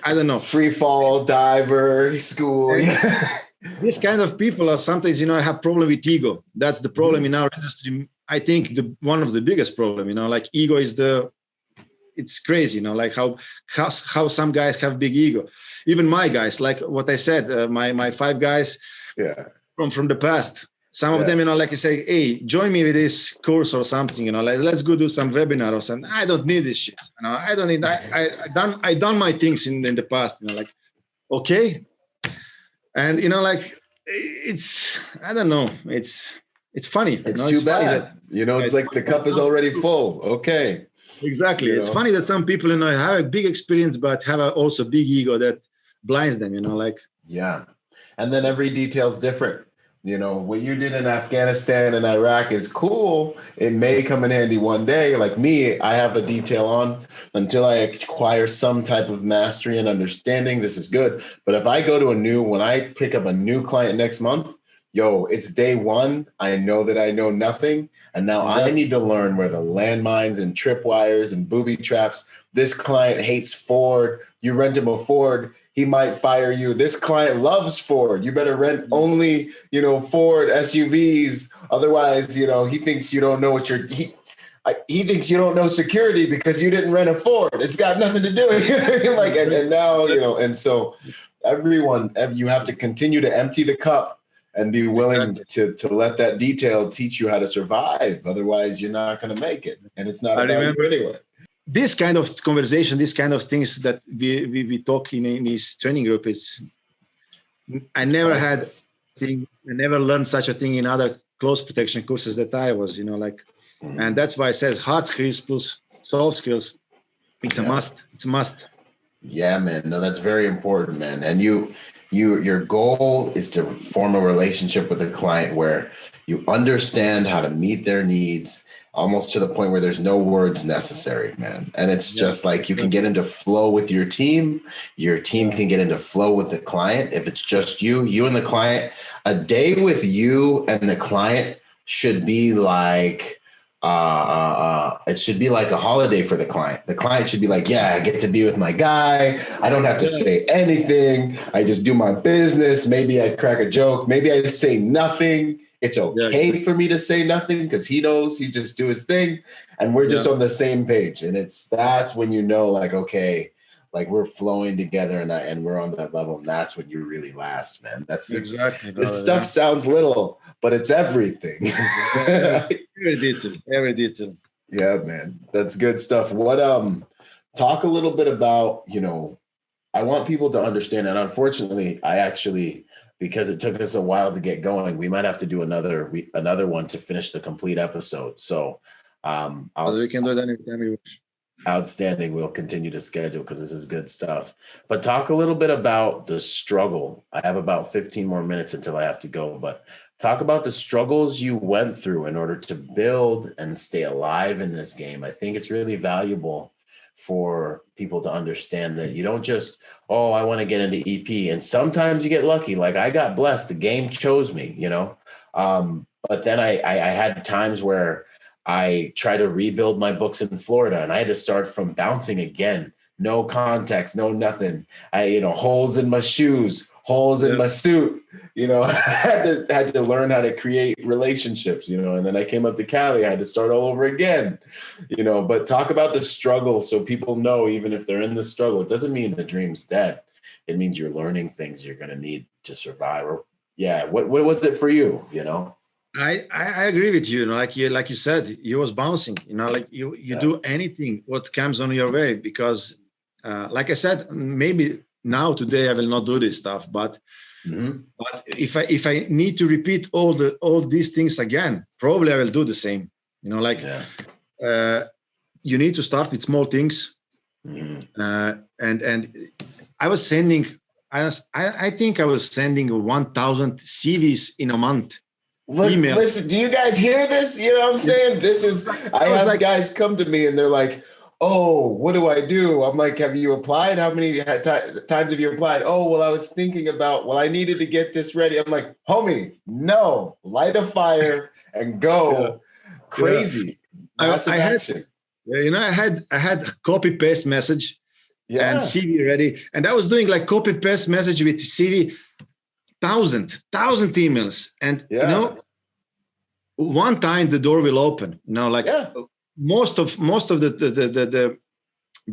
I don't know. Free fall, diver, school. These kind of people are sometimes, have problem with ego. That's the problem in our industry. I think one of the biggest problem, like ego is it's crazy, like how some guys have big ego. Even my guys, like what I said, my 5 guys from the past. Some of them, like you say, hey, join me with this course or something, like let's go do some webinar or something. I don't need this shit. I don't need. I done my things in the past. Like, okay, and like it's. I don't know. It's funny. It's too bad. It's like the cup is already full. Okay. Exactly. It's funny that some people, have a big experience but have also big ego that blinds them. Like. Yeah, and then every detail's different. What you did in Afghanistan and Iraq is cool. It may come in handy one day. Like me, I have a detail on until I acquire some type of mastery and understanding. This is good. But if I go to when I pick up a new client next month, it's day one. I know that I know nothing. And now I need to learn where the landmines and tripwires and booby traps. This client hates Ford. You rent him a Ford, he might fire you. This client loves Ford. You better rent only, Ford SUVs. Otherwise, he thinks you don't know he thinks you don't know security because you didn't rent a Ford. It's got nothing to do with it. Like, and now, and so everyone, you have to continue to empty the cup and be willing to let that detail teach you how to survive. Otherwise, you're not going to make it. And it's not about you anyway. This kind of conversation, this kind of things that we talk in this training group, I never learned such a thing in other close protection courses that I was, and that's why I says hard skills plus soft skills. It's a must. It's a must. Yeah, man. No, that's very important, man. And your goal is to form a relationship with a client where you understand how to meet their needs almost to the point where there's no words necessary, man. And it's just like you can get into flow with your team can get into flow with the client. If it's just you and the client, a day with you and the client should be like, it should be like a holiday for the client. The client should be like, yeah, I get to be with my guy. I don't have to say anything. I just do my business. Maybe I crack a joke. Maybe I say nothing. It's okay for me to say nothing because he knows he just do his thing. And we're just on the same page. And that's when like, okay, like we're flowing together and we're on that level. And that's when you really last, man. That's exactly. This stuff sounds little, but it's everything. Every detail. Yeah, man. That's good stuff. What, talk a little bit about, I want people to understand. And unfortunately, because it took us a while to get going, we might have to do another one to finish the complete episode. So we can do that anytime you wish. Outstanding. We'll continue to schedule because this is good stuff. But talk a little bit about the struggle. I have about 15 more minutes until I have to go, but talk about the struggles you went through in order to build and stay alive in this game. I think it's really valuable for people to understand that you don't just, I want to get into EP. And sometimes you get lucky. Like I got blessed. The game chose me, but then I had times where I tried to rebuild my books in Florida and I had to start from bouncing again. No context, no nothing. Holes in my shoes, holes in my suit. I had to learn how to create relationships, and then I came up to Cali, I had to start all over again, but talk about the struggle so people know, even if they're in the struggle, it doesn't mean the dream's dead. It means you're learning things you're going to need to survive. Or what was it for you? I agree with you. Like you said, you was bouncing. You do anything what comes on your way, because like I said, maybe now today I will not do this stuff, but if I need to repeat all these things again, probably I will do the same. You need to start with small things, and I was sending. I think I was sending 1,000 CVs in a month. Listen, do you guys hear this? You know what I'm saying? I have guys come to me and they're like, oh, what do I do? I'm like, have you applied? How many times have you applied? Oh, well, I was thinking about, I needed to get this ready. I'm like, homie, no, light a fire and go crazy. Massive action. I had copy paste message and CV ready. And I was doing like copy paste message with CV, 1,000 emails. And, one time the door will open, most of the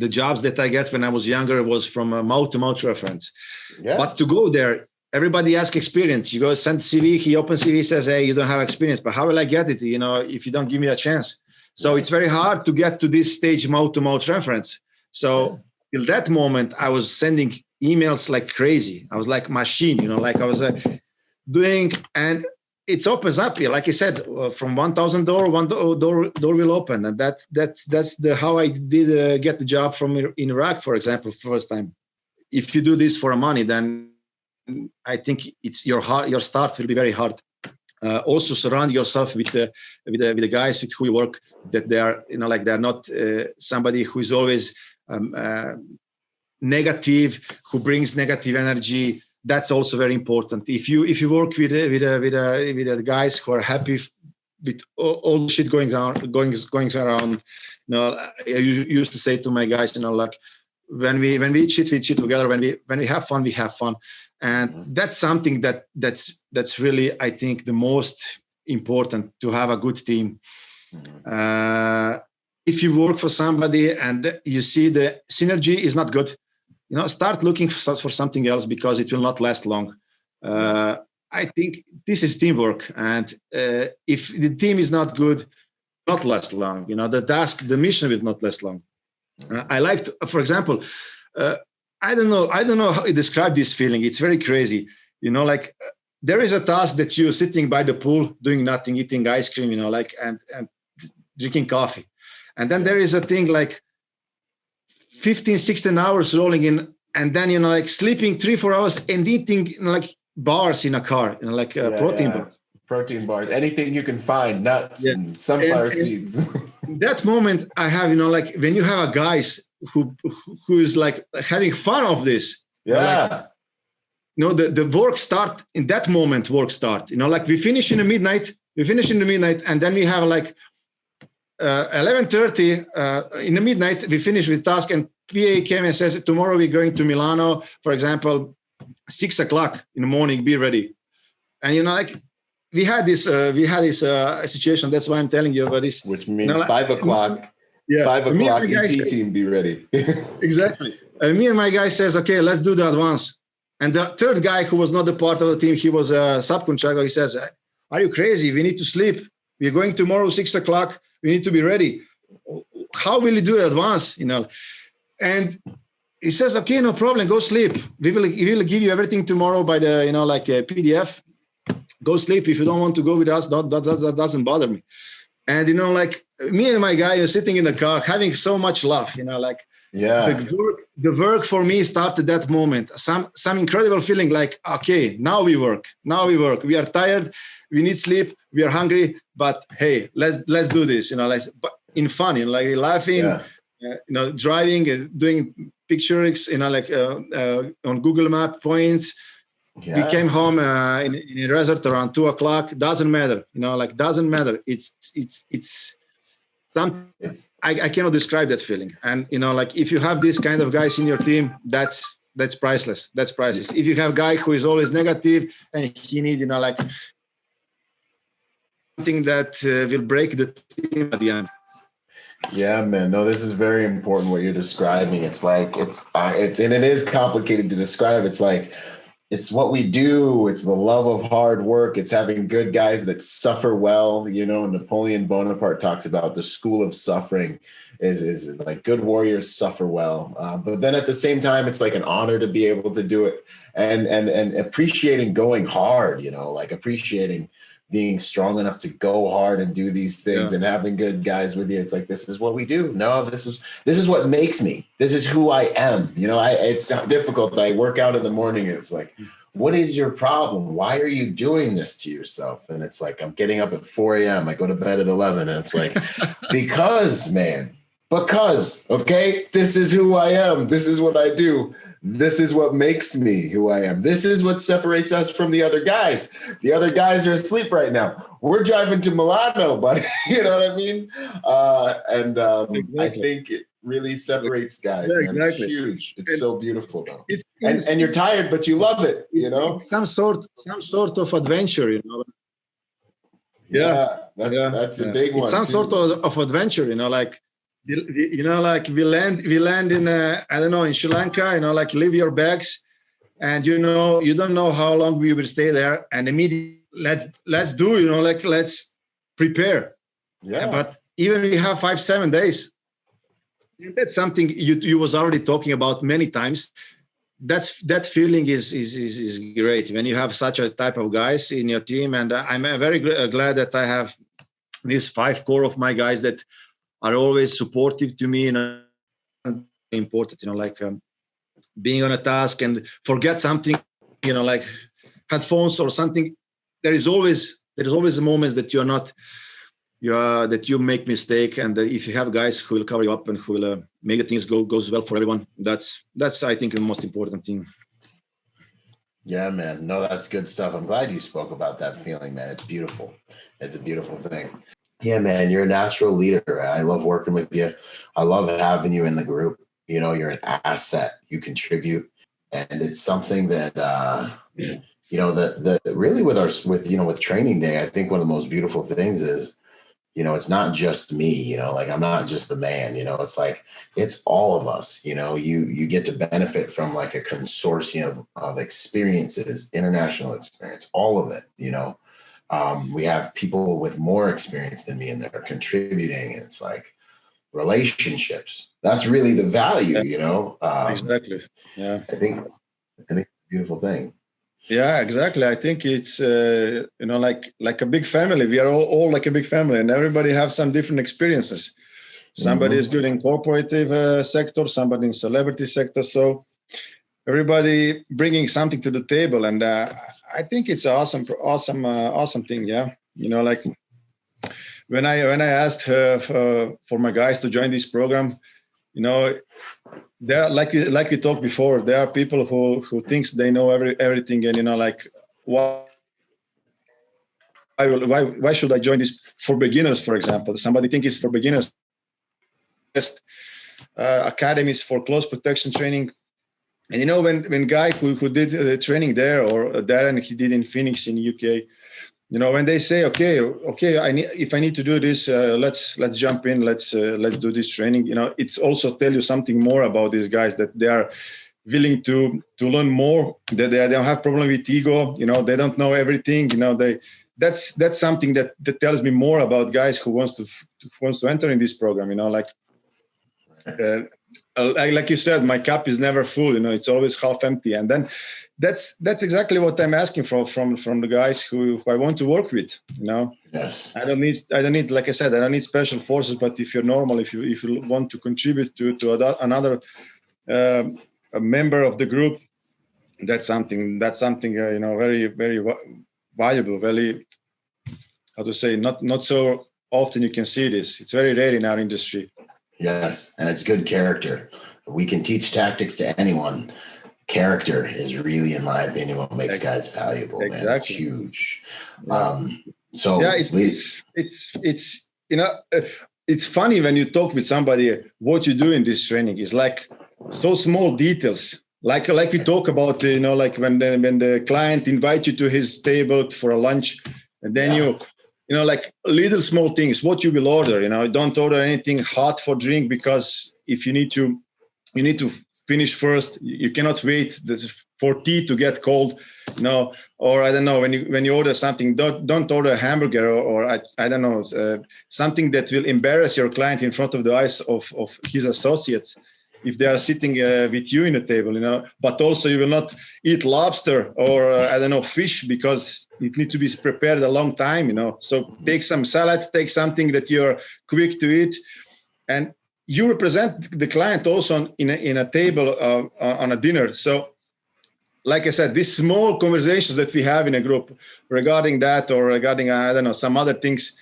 jobs that I get when I was younger was from a mouth-to-mouth reference. Yeah. But to go there, everybody asks experience. You go send CV, he opens CV, says, hey, you don't have experience, but how will I get it, if you don't give me a chance? So it's very hard to get to this stage mouth-to-mouth reference. So till that moment, I was sending emails like crazy. I was like machine, I was doing, and it opens up here. Like I said, from 1,000 door will open. And that's how I did get the job in Iraq, for example, first time. If you do this for money, then I think it's your start will be very hard. Also surround yourself with the guys with who you work, that they are, they're not somebody who is always negative, who brings negative energy. That's also very important. If you work with the guys who are happy with all the shit going around, I used to say to my guys, when we cheat, we cheat together. When we have fun, we have fun, and that's something that's really, I think, the most important, to have a good team. If you work for somebody and you see the synergy is not good, start looking for something else, because it will not last long. I think this is teamwork, and if the team is not good, not last long. The mission will not last long. I liked, for example, I don't know how to describe this feeling. It's very crazy. There is a task that you're sitting by the pool doing nothing, eating ice cream, and drinking coffee, and then there is a thing like 15, 16 hours rolling in, and then, sleeping 3-4 hours and eating bars in a car, protein bars. Protein bars, anything you can find, nuts and sunflower seeds. That moment I have, when you have a guys who is having fun of this. Yeah. The work start in that moment, we finish in the midnight, and then we have 11:30 in the midnight, we finish with task, and PA came and says, tomorrow we're going to Milano, for example, 6 o'clock in the morning, be ready. And we had this situation. That's why I'm telling you about this. Which means 5 o'clock. Yeah, 5 o'clock. EP team, be ready. Exactly. Me and my guy says, okay, let's do the advance. And the third guy, who was not a part of the team, he was a subcontractor. He says, are you crazy? We need to sleep. We're going tomorrow 6 o'clock. We need to be ready. How will you do advance? And he says, okay, no problem. Go sleep. We will give you everything tomorrow by the a PDF. Go sleep. If you don't want to go with us, that doesn't bother me. And me and my guy are sitting in the car having so much laugh. The work for me started that moment. Some incredible feeling okay, now we work. We are tired. We need sleep. We are hungry. But hey, let's do this. In fun, laughing, driving, doing pictures, on Google Map points. Yeah. We came home in a resort around 2 o'clock. Doesn't matter, doesn't matter. It's something I cannot describe that feeling. And if you have these kind of guys in your team, that's that's priceless. That's priceless. If you have a guy who is always negative and he needs, like something that will break the team at the end. Yeah, man. No, this is very important what you're describing. It's like it's and it is complicated to describe. It's like it's what we do. It's the love of hard work. It's having good guys that suffer well. Napoleon Bonaparte talks about the school of suffering is like good warriors suffer well. But then at the same time, it's like an honor to be able to do it and appreciating going hard, like appreciating being strong enough to go hard and do these things and having good guys with you. It's like, this is what we do. No, this is what makes me. This is who I am. It's not difficult. I work out in the morning and it's like, what is your problem? Why are you doing this to yourself? And it's like, I'm getting up at 4 a.m. I go to bed at 11. And it's like, because, okay, this is who I am. This is what I do. This is what makes me who I am. This is what separates us from the other guys. The other guys are asleep right now. We're driving to Milano, buddy. You know what I mean? Exactly. I think it really separates guys. Yeah, exactly. It's huge. It's so beautiful, though. And you're tired, but you love it. It's some sort of adventure. Yeah, that's a big one. It's some sort of adventure. Like we land in I don't know, in Sri Lanka, like leave your bags and you don't know how long we will stay there, and immediately let's do, let's prepare. But even we have 5-7 days, that's something you was already talking about many times. That feeling is great when you have such a type of guys in your team, and I'm very glad that I have these 5 core of my guys that are always supportive to me, and important, like being on a task and forget something, like headphones or something. There is always moments that that you make mistake, and if you have guys who will cover you up and who will make the things goes well for everyone, that's I think the most important thing. Yeah, man. No, that's good stuff. I'm glad you spoke about that feeling, man. It's beautiful. It's a beautiful thing. Yeah, man, you're a natural leader. I love working with you. I love having you in the group. You're an asset. You contribute, and it's something that the really with training day. I think one of the most beautiful things is, it's not just me. Like I'm not just the man. It's like it's all of us. You get to benefit from like a consortium of experiences, international experience, all of it. We have people with more experience than me, and they're contributing. And it's like relationships. That's really the value, Exactly. Yeah. I think it's a beautiful thing. Yeah, exactly. I think it's like a big family. We are all like a big family, and everybody have some different experiences. Somebody is good in corporative sector, somebody in celebrity sector. So everybody bringing something to the table, and I think it's awesome thing. Yeah, like when I asked for my guys to join this program, there like we talked before, there are people who thinks they know everything, and like why should I join this for beginners, for example? Somebody think it's for beginners. Best academies for close protection training. And when guy who did the training there, or Darren, he did in Phoenix in UK, when they say, okay, if I need to do this, let's jump in, let's do this training. It's also tell you something more about these guys, that they are willing to learn more, that they don't have problem with ego. They don't know everything. That's something that tells me more about guys who wants to enter in this program. Like you said, my cup is never full. It's always half empty. And then that's exactly what I'm asking from the guys who I want to work with. Yes. I don't need, like I said, I don't need special forces. But if you're normal, if you want to contribute to another a member of the group, that's something very, very valuable. Very, how to say, not so often you can see this. It's very rare in our industry. Yes, and it's good character. We can teach tactics to anyone. Character is really, in my opinion, what makes guys valuable. Exactly. Man, it's huge. It's funny when you talk with somebody what you do in this training. It's like so small details like we talk about, like when the client invites you to his table for a lunch, and then like little small things, what you will order. Don't order anything hot for drink, because if you need to finish first. You cannot wait for tea to get cold. Or I don't know, when you order something, don't order a hamburger or I don't know, something that will embarrass your client in front of the eyes of his associates if they are sitting with you in a table, but also you will not eat lobster or I don't know, fish, because it needs to be prepared a long time, so take some salad, take something that you're quick to eat, and you represent the client also in a table on a dinner. So like I said, these small conversations that we have in a group regarding that or regarding, I don't know, some other things,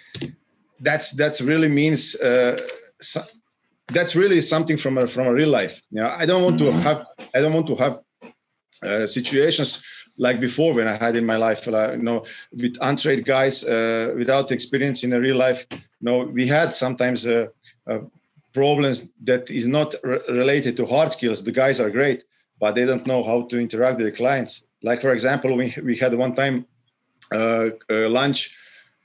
that's really means, that's really something from a real life. I don't want to have situations like before when I had in my life, with untrained guys without experience in a real life. We had sometimes problems that is not related to hard skills. The guys are great, but they don't know how to interact with the clients. Like, for example, we had one time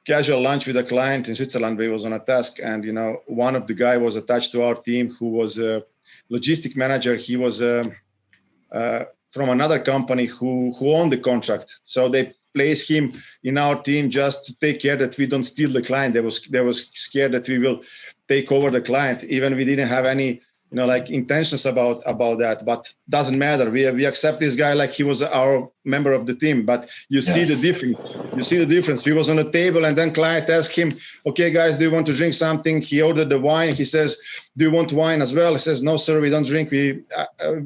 casual lunch with a client in Switzerland where he was on a task. And, one of the guy was attached to our team who was a logistic manager. He was from another company who owned the contract. So they placed him in our team just to take care that we don't steal the client. They was scared that we will take over the client. Even we didn't have any, intentions about that, but doesn't matter. We accept this guy like he was our member of the team, but you see the difference. You see the difference. We was on the table and then client asked him, okay, guys, do you want to drink something? He ordered the wine. He says, do you want wine as well? He says, no, sir, we don't drink. We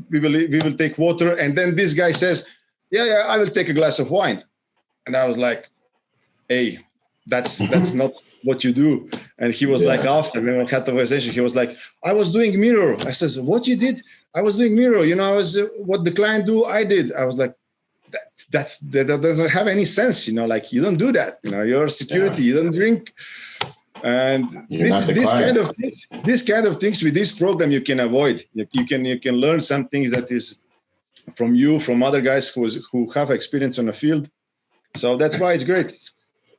will take water. And then this guy says, yeah, I will take a glass of wine. And I was like, hey, that's not what you do. And he was like, after we had the conversation, he was like, I was doing mirror. I says, what you did? I was doing mirror. I was what the client do, I did. I was like, that doesn't have any sense. You don't do that. You're security. You don't drink. And this kind of things with this program you can avoid. You can learn some things that is from other guys who have experience on the field. So that's why it's great.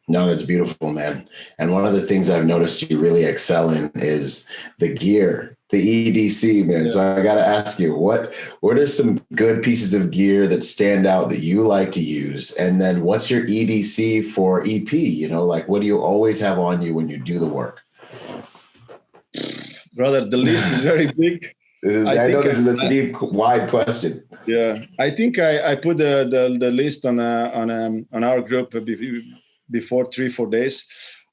No, that's beautiful, man. And one of the things I've noticed you really excel in is the gear, the EDC, man. Yeah. So I got to ask you, what are some good pieces of gear that stand out that you like to use? And then what's your EDC for EP? What do you always have on you when you do the work? Brother, the list is very big. I know this is a deep, wide question. Yeah, I think I put the list on our group before 3-4 days.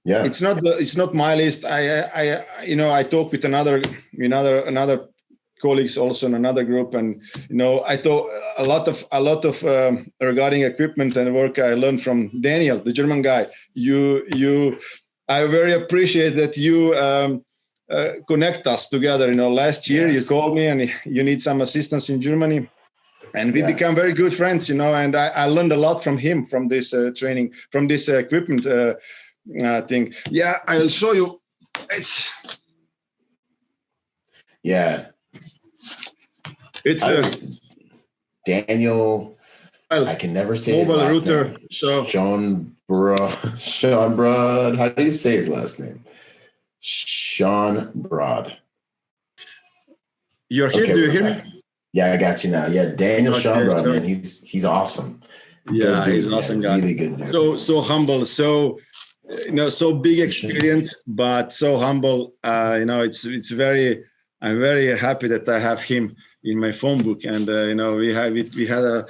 Yeah, it's not my list. I talk with another colleagues also in another group, and I talk a lot of regarding equipment and work I learned from Daniel, the German guy. I very appreciate that you connect us together. Last year you called me and you need some assistance in Germany. And we become very good friends, and I learned a lot from him, from this training, from this equipment thing. Yeah, I'll show you. It's Daniel. I can never say his last router, name. Sean Broad. How do you say his last name? Sean Broad. You're here. Do you hear me? Yeah, I got you now. Yeah, Daniel Schomburg, man, he's awesome. Yeah, he's an awesome guy. Really good dude. So humble, so big experience, but so humble. It's very. I'm very happy that I have him in my phone book, and we had a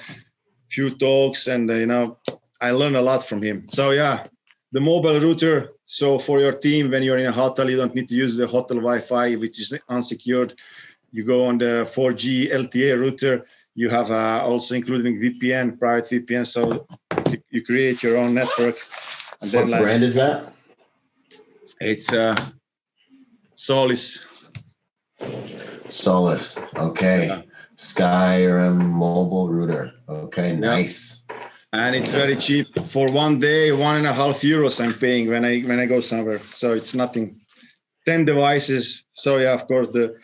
few talks, and I learned a lot from him. So yeah, the mobile router. So for your team, when you're in a hotel, you don't need to use the hotel Wi-Fi, which is unsecured. You go on the 4G LTE router. You have also including VPN, private VPN. So you create your own network. And then what brand is that? It's Solis. Solis. Okay. Yeah. Skyrim mobile router. Okay. Nice. And it's very cheap. For 1 day, €1.50 I'm paying when I go somewhere. So it's nothing. 10 devices. So yeah, of course the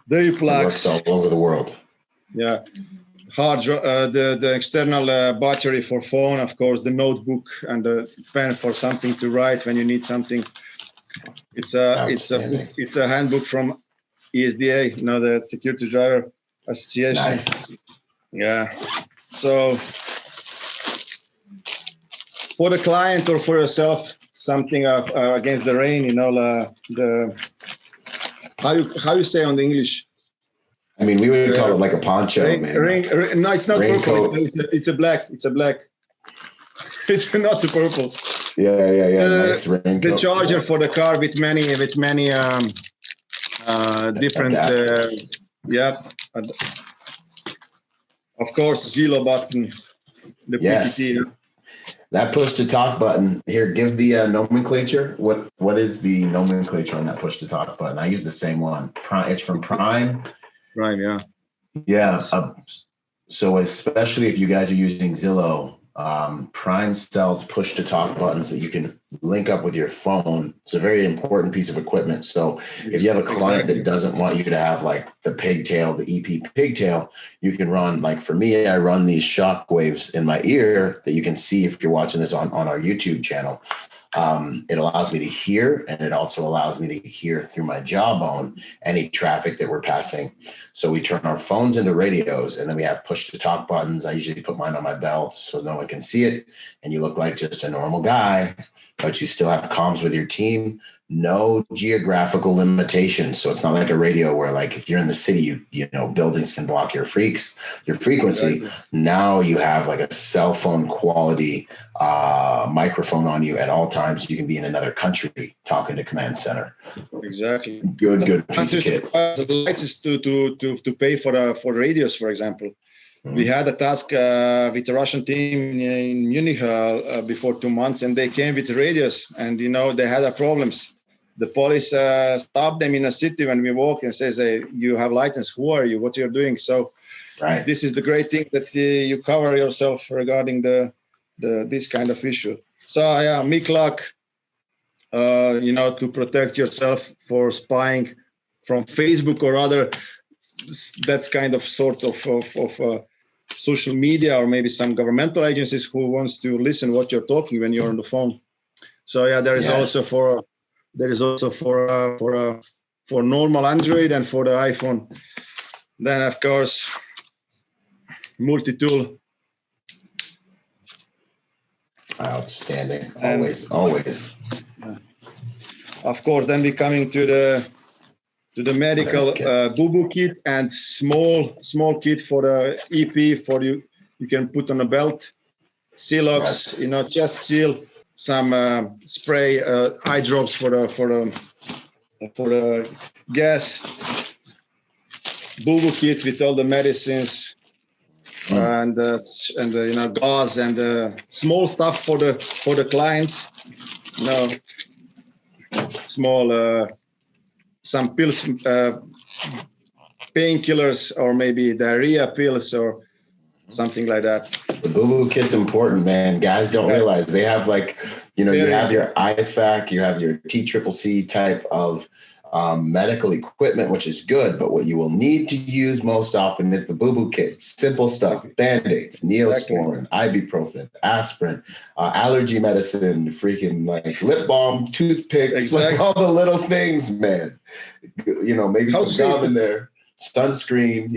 earplugs all over the world. Yeah, the external battery for phone, of course, the notebook and the pen for something to write when you need something. It's a handbook from ESDA, the Security Driver Association. Nice. Yeah. So for the client or for yourself, something against the rain, the how you say on the English? I mean, we would call it like a poncho, man. No, it's not Raincoat. purple. It's a black. It's a black. It's not a purple. Yeah. Nice raincoat. The charger for the car with many different. Of course, zero button. The yes. PPT. That push to talk button here. Give the nomenclature. What is the nomenclature on that push to talk button? I use the same one. It's from Prime. Right. Yeah. Yeah. So especially if you guys are using Zillow, Prime sells push to talk buttons that you can link up with your phone. It's a very important piece of equipment. So if you have a client that doesn't want you to have like the pigtail, the EP pigtail, you can run, like for me, I run these shock waves in my ear that you can see if you're watching this on our YouTube channel. It allows me to hear, and it also allows me to hear through my jawbone any traffic that we're passing. So we turn our phones into radios, and then we have push to talk buttons. I usually put mine on my belt so no one can see it, and you look like just a normal guy, but you still have comms with your team. No geographical limitations. So it's not like a radio where, like, if you're in the city, you know, buildings can block your frequency. Exactly. Now you have like a cell phone quality microphone on you at all times. You can be in another country talking to command center. Exactly. Good piece of kit. The lights is to pay for radios, for example. Mm-hmm. We had a task with the Russian team in Munich before 2 months, and they came with radios, and they had problems. The police stopped them in a city when we walk and says, hey, you have license. Who are you? What you're doing? So right. This is the great thing that you cover yourself regarding this kind of issue. So yeah, MICLAC, to protect yourself for spying from Facebook or other, that's kind of sort of social media, or maybe some governmental agencies who wants to listen what you're talking when you're on the phone. So yeah, there is also for normal Android and for the iPhone. Then of course, multi-tool. Outstanding. Always. Of course, then we're coming to the medical boo-boo kit and small kit for the EP for you can put on a belt. Celox, chest seal, some spray eye drops for the gas. Boo-boo kit with all the medicines and gauze and small stuff for the clients. Small. Some pills, painkillers, or maybe diarrhea pills or something like that. The boo-boo kit's important, man. Guys don't realize they have you have your IFAC, you have your TCCC type of medical equipment, which is good. But what you will need to use most often is the boo-boo kit. Simple stuff, Band-Aids, Neosporin, ibuprofen, aspirin, allergy medicine, freaking like lip balm, toothpicks, like all the little things, man. Maybe some gum in there, sunscreen,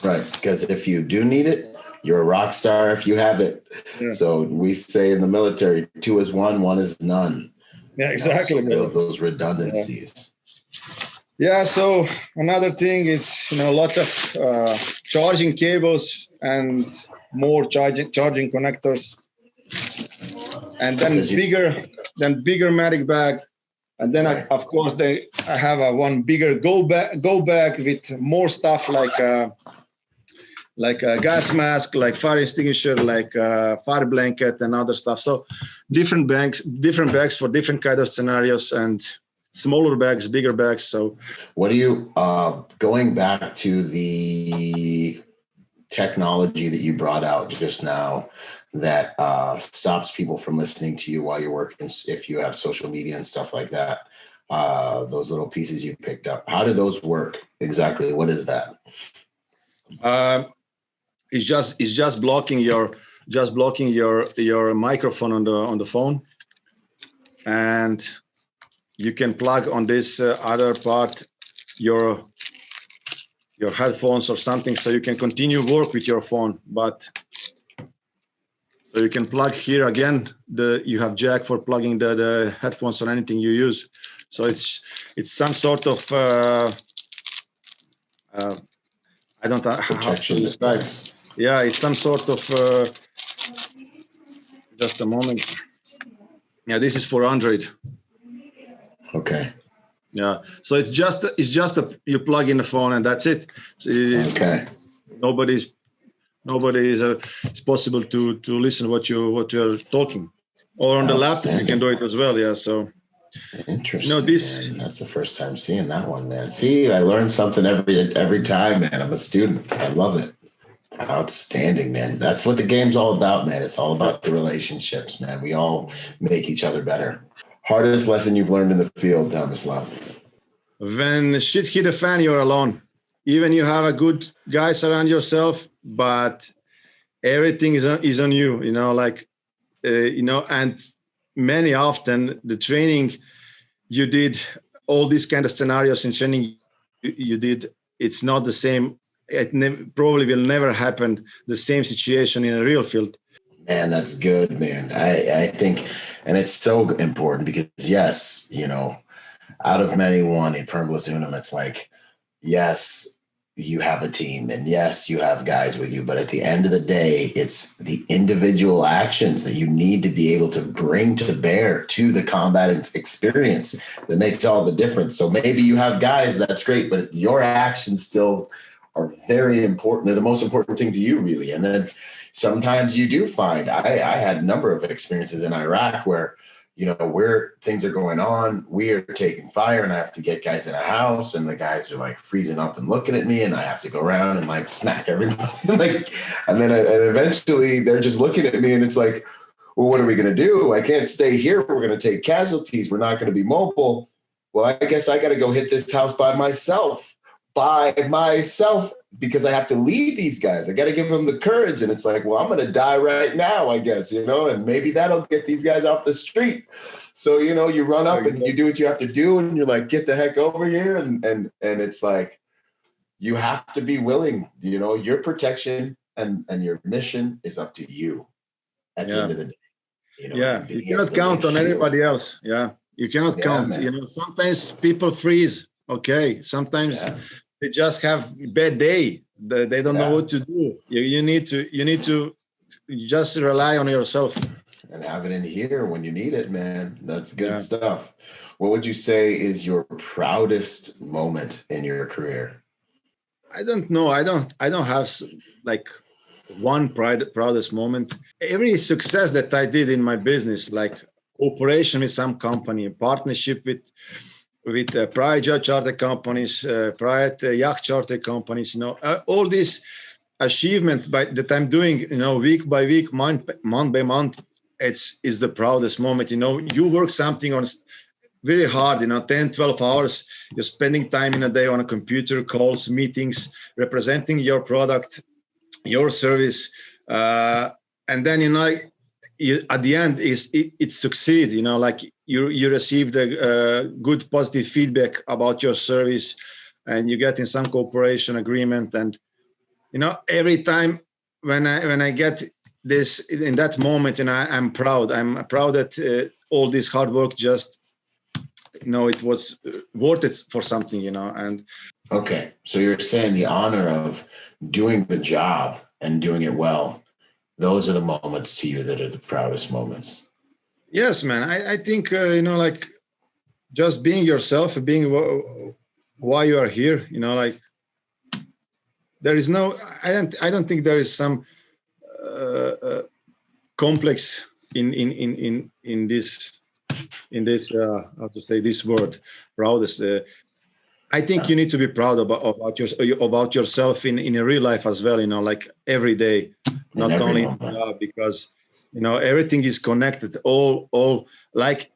right. Because if you do need it, you're a rock star if you have it. Yeah. So we say in the military, 2 is 1, 1 is none. Yeah, exactly. So those redundancies. Yeah, so another thing is, lots of charging cables and more charging connectors. And then bigger medic bag. And then, of course, I have one bigger go bag with more stuff like a gas mask, like fire extinguisher, like fire blanket and other stuff. So different bags for different kind of scenarios, and smaller bags, bigger bags. So what do you, going back to the technology that you brought out just now that stops people from listening to you while you're working, if you have social media and stuff like that, those little pieces you picked up, how do those work exactly? What is that? it's just blocking your microphone on the phone, and you can plug on this other part your headphones or something, so you can continue work with your phone. But so you can plug here again. You have jack for plugging the headphones or anything you use. So it's some sort of I don't know how to describe. Yeah, it's some sort of just a moment. Yeah, this is for Android. Okay. Yeah, so it's just you plug in the phone and that's it. So okay. Nobody's it's possible to listen what you're talking, or on the laptop you can do it as well. Yeah, so interesting. This man. That's the first time seeing that one, man. See, I learn something every time, man. I'm a student. I love it. Outstanding, man. That's what the game's all about, man. It's all about the relationships, man. We all make each other better. Hardest lesson you've learned in the field, Tomislav? When shit hit the fan, you're alone. Even you have a good guys around yourself, but everything is on you. And many often the training you did, all these kind of scenarios in training you did, it's not the same. It probably will never happen the same situation in a real field. Man, that's good, man. I think, and it's so important because yes, out of many one, et pluribus unum, it's like, yes, you have a team and yes, you have guys with you, but at the end of the day, it's the individual actions that you need to be able to bring to bear to the combat experience that makes all the difference. So maybe you have guys, that's great, but your actions still are very important. They're the most important thing to you, really. And then sometimes you do find, I had a number of experiences in Iraq where, where things are going on, we are taking fire and I have to get guys in a house and the guys are like freezing up and looking at me and I have to go around and like smack everybody. and eventually they're just looking at me and it's like, well, what are we going to do? I can't stay here. We're going to take casualties. We're not going to be mobile. Well, I guess I got to go hit this house by myself because I have to lead these guys. I got to give them the courage. And it's like, well, I'm going to die right now, I guess, and maybe that'll get these guys off the street. So, you run up and you do what you have to do. And you're like, get the heck over here. And it's like, you have to be willing, your protection and your mission is up to you at the end of the day. You cannot count on anybody else. Yeah. You cannot count, man. Sometimes people freeze. Okay. Sometimes they just have a bad day. They don't know what to do. You need to just rely on yourself. And have it in here when you need it, man. That's good stuff. What would you say is your proudest moment in your career? I don't know. I don't have like one proudest moment. Every success that I did in my business, like cooperation with some company, partnership with private charter companies, private yacht charter companies, all this achievement that I'm doing, week by week, month by month, is the proudest moment. You work something on very hard, 10, 12 hours, you're spending time in a day on a computer, calls, meetings, representing your product, your service. And then, at the end it succeeds, like you received a good positive feedback about your service and you get in some cooperation agreement. And, every time when I get this in that moment, and I'm proud that all this hard work just, it was worth it for something, and. Okay. So you're saying the honor of doing the job and doing it well, those are the moments to you that are the proudest moments. Yes, man. I think, like just being yourself, being why you are here, like there is no, I don't think there is some complex in this how to say this word, proudest. I think you need to be proud about yourself in a real life as well, like every day, not only because, everything is connected, all like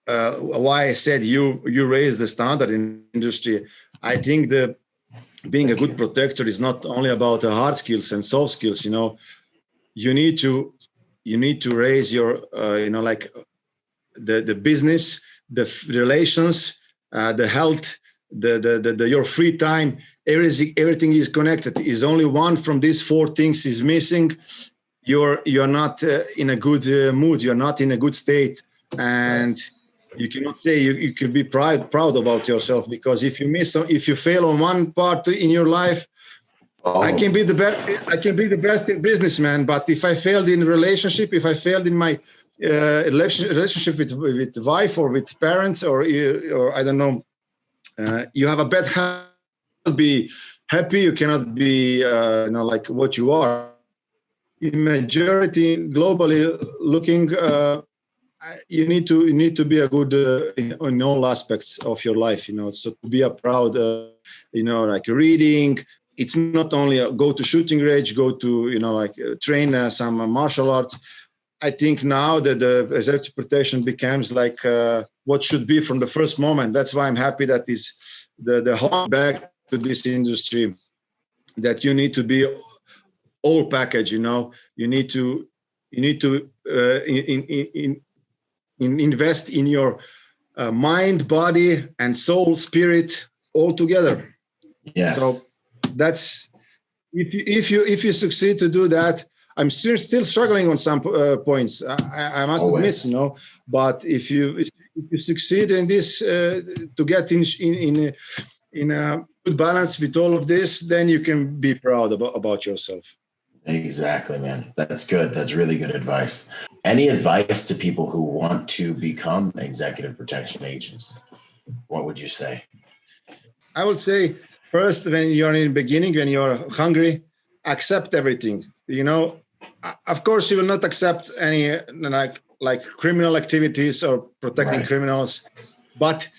why I said you raise the standard in industry. I think being a good protector is not only about the hard skills and soft skills. You need to raise your like the business, the relations, the health, the your free time. Everything is connected. Is only one from these four things is missing, you're not in a good mood. You're not in a good state, and you cannot say you can be proud about yourself, because if you fail on one part in your life, I can be the best in businessman, but if I failed in relationship, if I failed in my relationship with wife or with parents, or I don't know, you have a bad health. Be happy. You cannot be like what you are. In majority, globally looking, you need to be a good in all aspects of your life. So to be a proud, like reading. It's not only go to shooting range, go to train some martial arts. I think now that the executive protection becomes like what should be from the first moment. That's why I'm happy that is the whole back to this industry, that you need to be all package. You need to invest in your mind, body, and soul, spirit all together. Yes. So that's if you succeed to do that. I'm still struggling on some points. I must admit, But if you succeed in this to get in a good balance with all of this, then you can be proud about yourself. Exactly, man. That's good. That's really good advice. Any advice to people who want to become executive protection agents? What would you say? I would say first, when you're in the beginning, when you're hungry, accept everything. Of course, you will not accept any like criminal activities or protecting criminals, but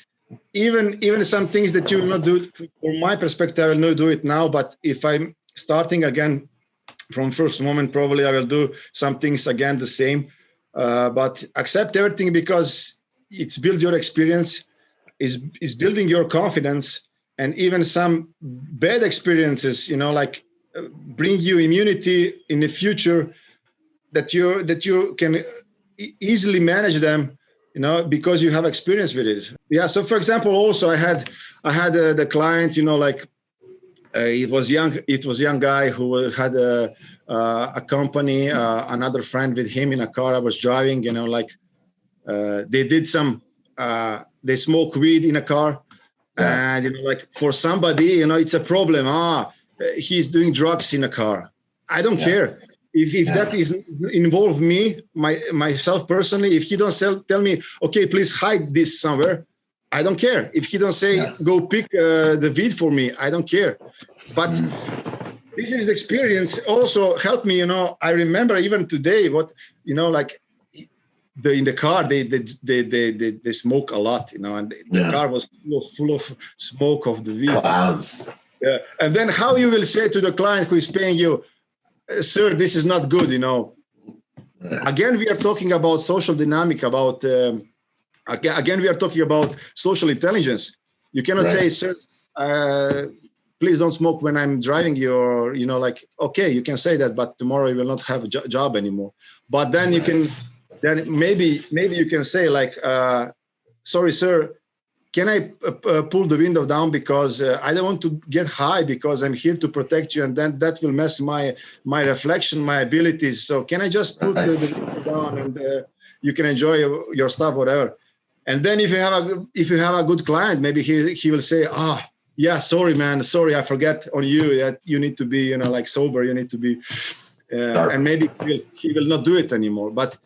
even some things that you will not do. From my perspective, I will not do it now. But if I'm starting again from first moment, probably I will do some things again the same. But accept everything, because it's build your experience, is building your confidence, and even some bad experiences, like bring you immunity in the future, that you can easily manage them, because you have experience with it. Yeah. So for example, also I had the client, it was young guy who had a company, another friend with him in a car. I was driving, they did some, they smoke weed in a car. Yeah. And, for somebody, it's a problem. He's doing drugs in a car. I don't care. If that is involve me, myself personally, if he don't tell me, okay, please hide this somewhere, I don't care. If he don't say, go pick the weed for me, I don't care. But this is experience also helped me, I remember even today what, in the car, they smoke a lot, and the car was full of smoke of the weed. Clouds. Yeah. And then how you will say to the client who is paying you, sir, this is not good, Again, we are talking about social dynamic, again, we are talking about social intelligence. You cannot say, sir, please don't smoke when I'm driving you, or, okay, you can say that, but tomorrow you will not have a job anymore. But then you can, maybe you can say sorry, sir, can I pull the window down, because I don't want to get high, because I'm here to protect you, and then that will mess my reflection, my abilities. So can I just put the window down, and you can enjoy your stuff, whatever. And then if you have a good client, maybe he will say, yeah, sorry, man, sorry, I forget on you that you need to be sober, you need to be, and maybe he will not do it anymore. But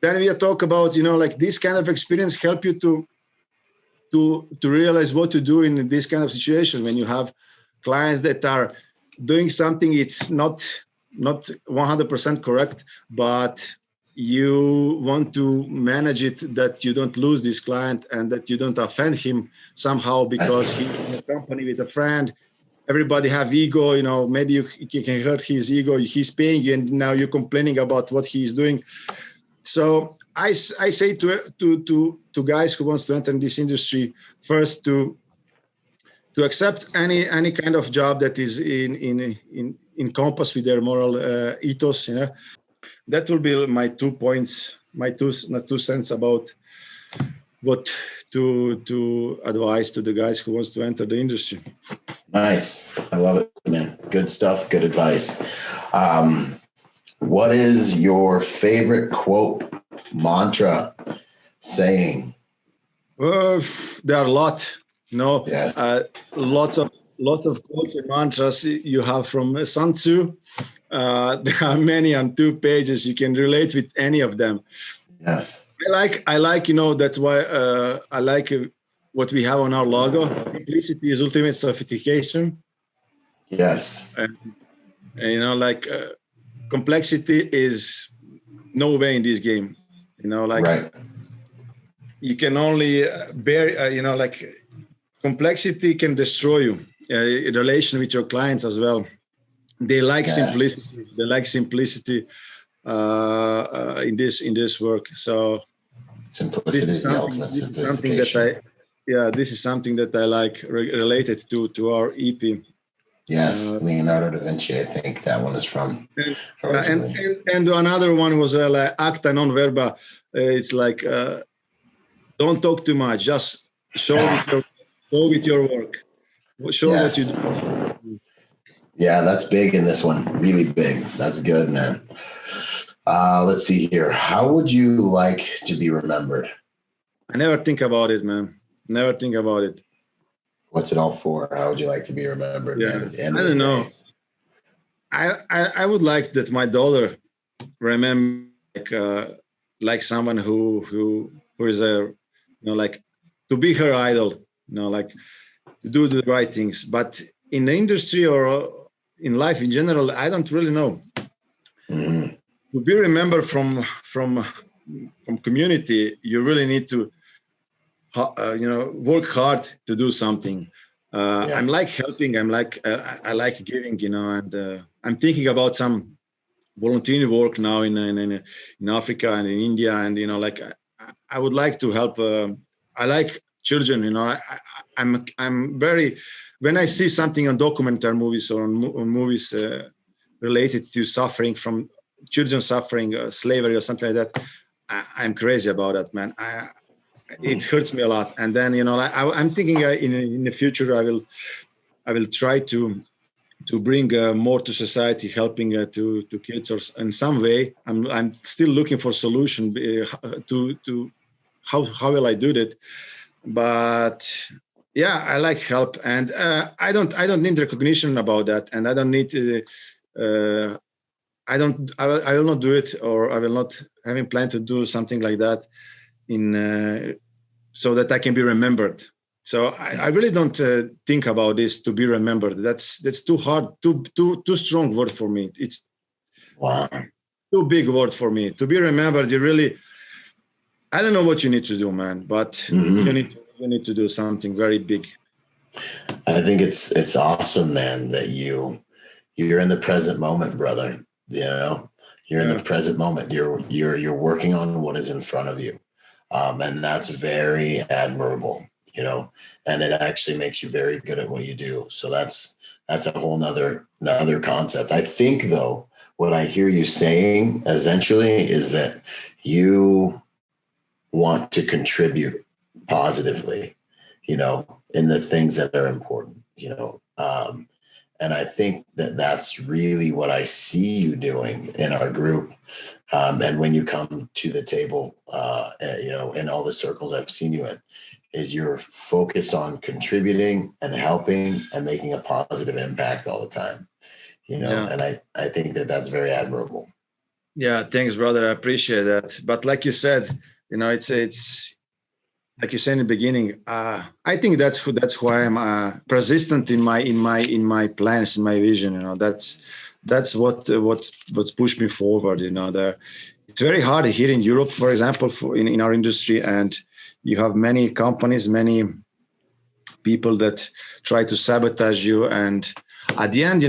then we talk about this kind of experience help you to realize what to do in this kind of situation when you have clients that are doing something it's not 100% correct, but you want to manage it, that you don't lose this client and that you don't offend him somehow because he's in a company with a friend. Everybody have ego, maybe you can hurt his ego. He's paying you and now you're complaining about what he's doing. So I say to guys who wants to enter this industry, first to to accept any kind of job that is in compass with their moral ethos. That will be my 2 points, my two cents about what to advise to the guys who wants to enter the industry. Nice. I love it, man. Good stuff. Good advice. What is your favorite quote, mantra, saying? There are a lot. Yes. Lots of quotes and mantras you have from Sun Tzu. There are many on 2 pages. You can relate with any of them. Yes. I like, that's why I like what we have on our logo. Simplicity is ultimate sophistication. Yes. And complexity is no way in this game. Right. You can only bear, complexity can destroy you. In relation with your clients as well. They like simplicity. They like simplicity in this work. So simplicity is the ultimate sophistication. This is something that I like related to our EP. Yes, Leonardo da Vinci. I think that one is from. And another one was acta non verba. It's like don't talk too much. Just show with your work. Show what you do. Yeah, that's big in this one. Really big. That's good, man. Let's see here. How would you like to be remembered? I never think about it, man. Never think about it. What's it all for? How would you like to be remembered? Yeah, I don't know. I would like that my daughter remember like someone who is to be her idol. To do the right things. But in the industry or in life in general, I don't really know. Mm-hmm. To be remembered from community, you really need to work hard to do something. I'm like helping. I like giving. And I'm thinking about some volunteer work now in Africa and in India, and I would like to help. I like children. I'm very, when I see something on documentary movies or on movies related to suffering from children suffering slavery or something like that, I'm crazy about that, man. It hurts me a lot. And then I'm thinking in the future I will try to bring more to society, helping to kids or in some way. I'm still looking for solution to how will I do that. But yeah, I like help, and I don't need recognition about that, and I don't need I will not do it, or I will not having planned to do something like that so that I can be remembered. So I really don't think about this to be remembered. That's too hard, too strong word for me. It's too big word for me to be remembered. I don't know what you need to do, man, but you need to do something very big. I think it's awesome, man, that you're in the present moment, brother. You're in the present moment. You're working on what is in front of you, and that's very admirable. And it actually makes you very good at what you do. So that's a whole nother concept. I think, though, what I hear you saying essentially is that you want to contribute positively, in the things that are important, and I think that's really what I see you doing in our group. And when you come to the table, in all the circles I've seen you in, is you're focused on contributing and helping and making a positive impact all the time, and I think that's very admirable. Yeah. Thanks, brother. I appreciate that. But like you said, it's like you said in the beginning, I think that's why I'm persistent in my plans, in my vision. That's what's pushed me forward. It's very hard here in Europe, for example, in our industry, and you have many companies, many people that try to sabotage you, and at the end,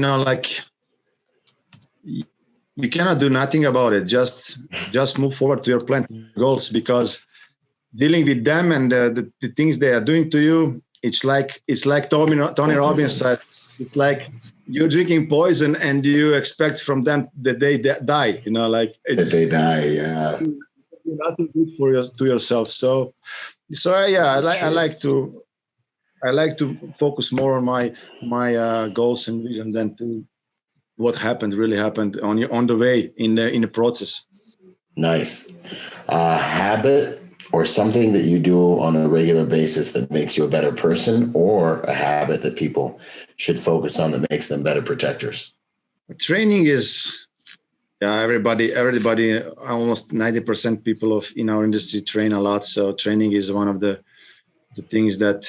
you cannot do nothing about it. Just move forward to your plan goals, because dealing with them and the things they are doing to you, it's like Tony Robbins said. It's like you're drinking poison and you expect from them that they die. Like that they die. Yeah, nothing good to yourself. So yeah, I like to focus more on my goals and vision than to what really happened on the way in the process. Nice. Habit or something that you do on a regular basis that makes you a better person, or a habit that people should focus on that makes them better protectors? Training is, everybody, almost 90% people in our industry train a lot. So training is one of the things that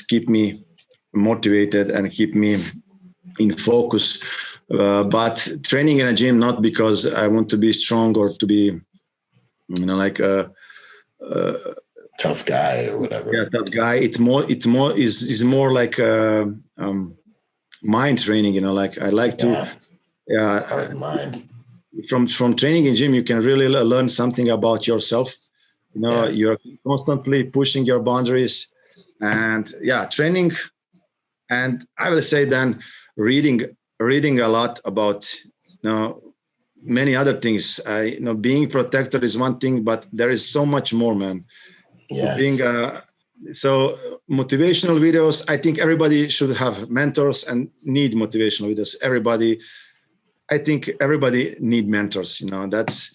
keep me motivated and keep me in focus. But training in a gym, not because I want to be strong or to be, like a tough guy or whatever. Yeah, tough guy. It's more like mind training. Like I like to. Mind. From training in gym, you can really learn something about yourself. Yes. You're constantly pushing your boundaries, and training. And I will say then reading a lot about many other things. Being protector is one thing, but there is so much more, man. Yes. So motivational videos, I think everybody should have mentors and need motivational videos. I think everybody need mentors. That's,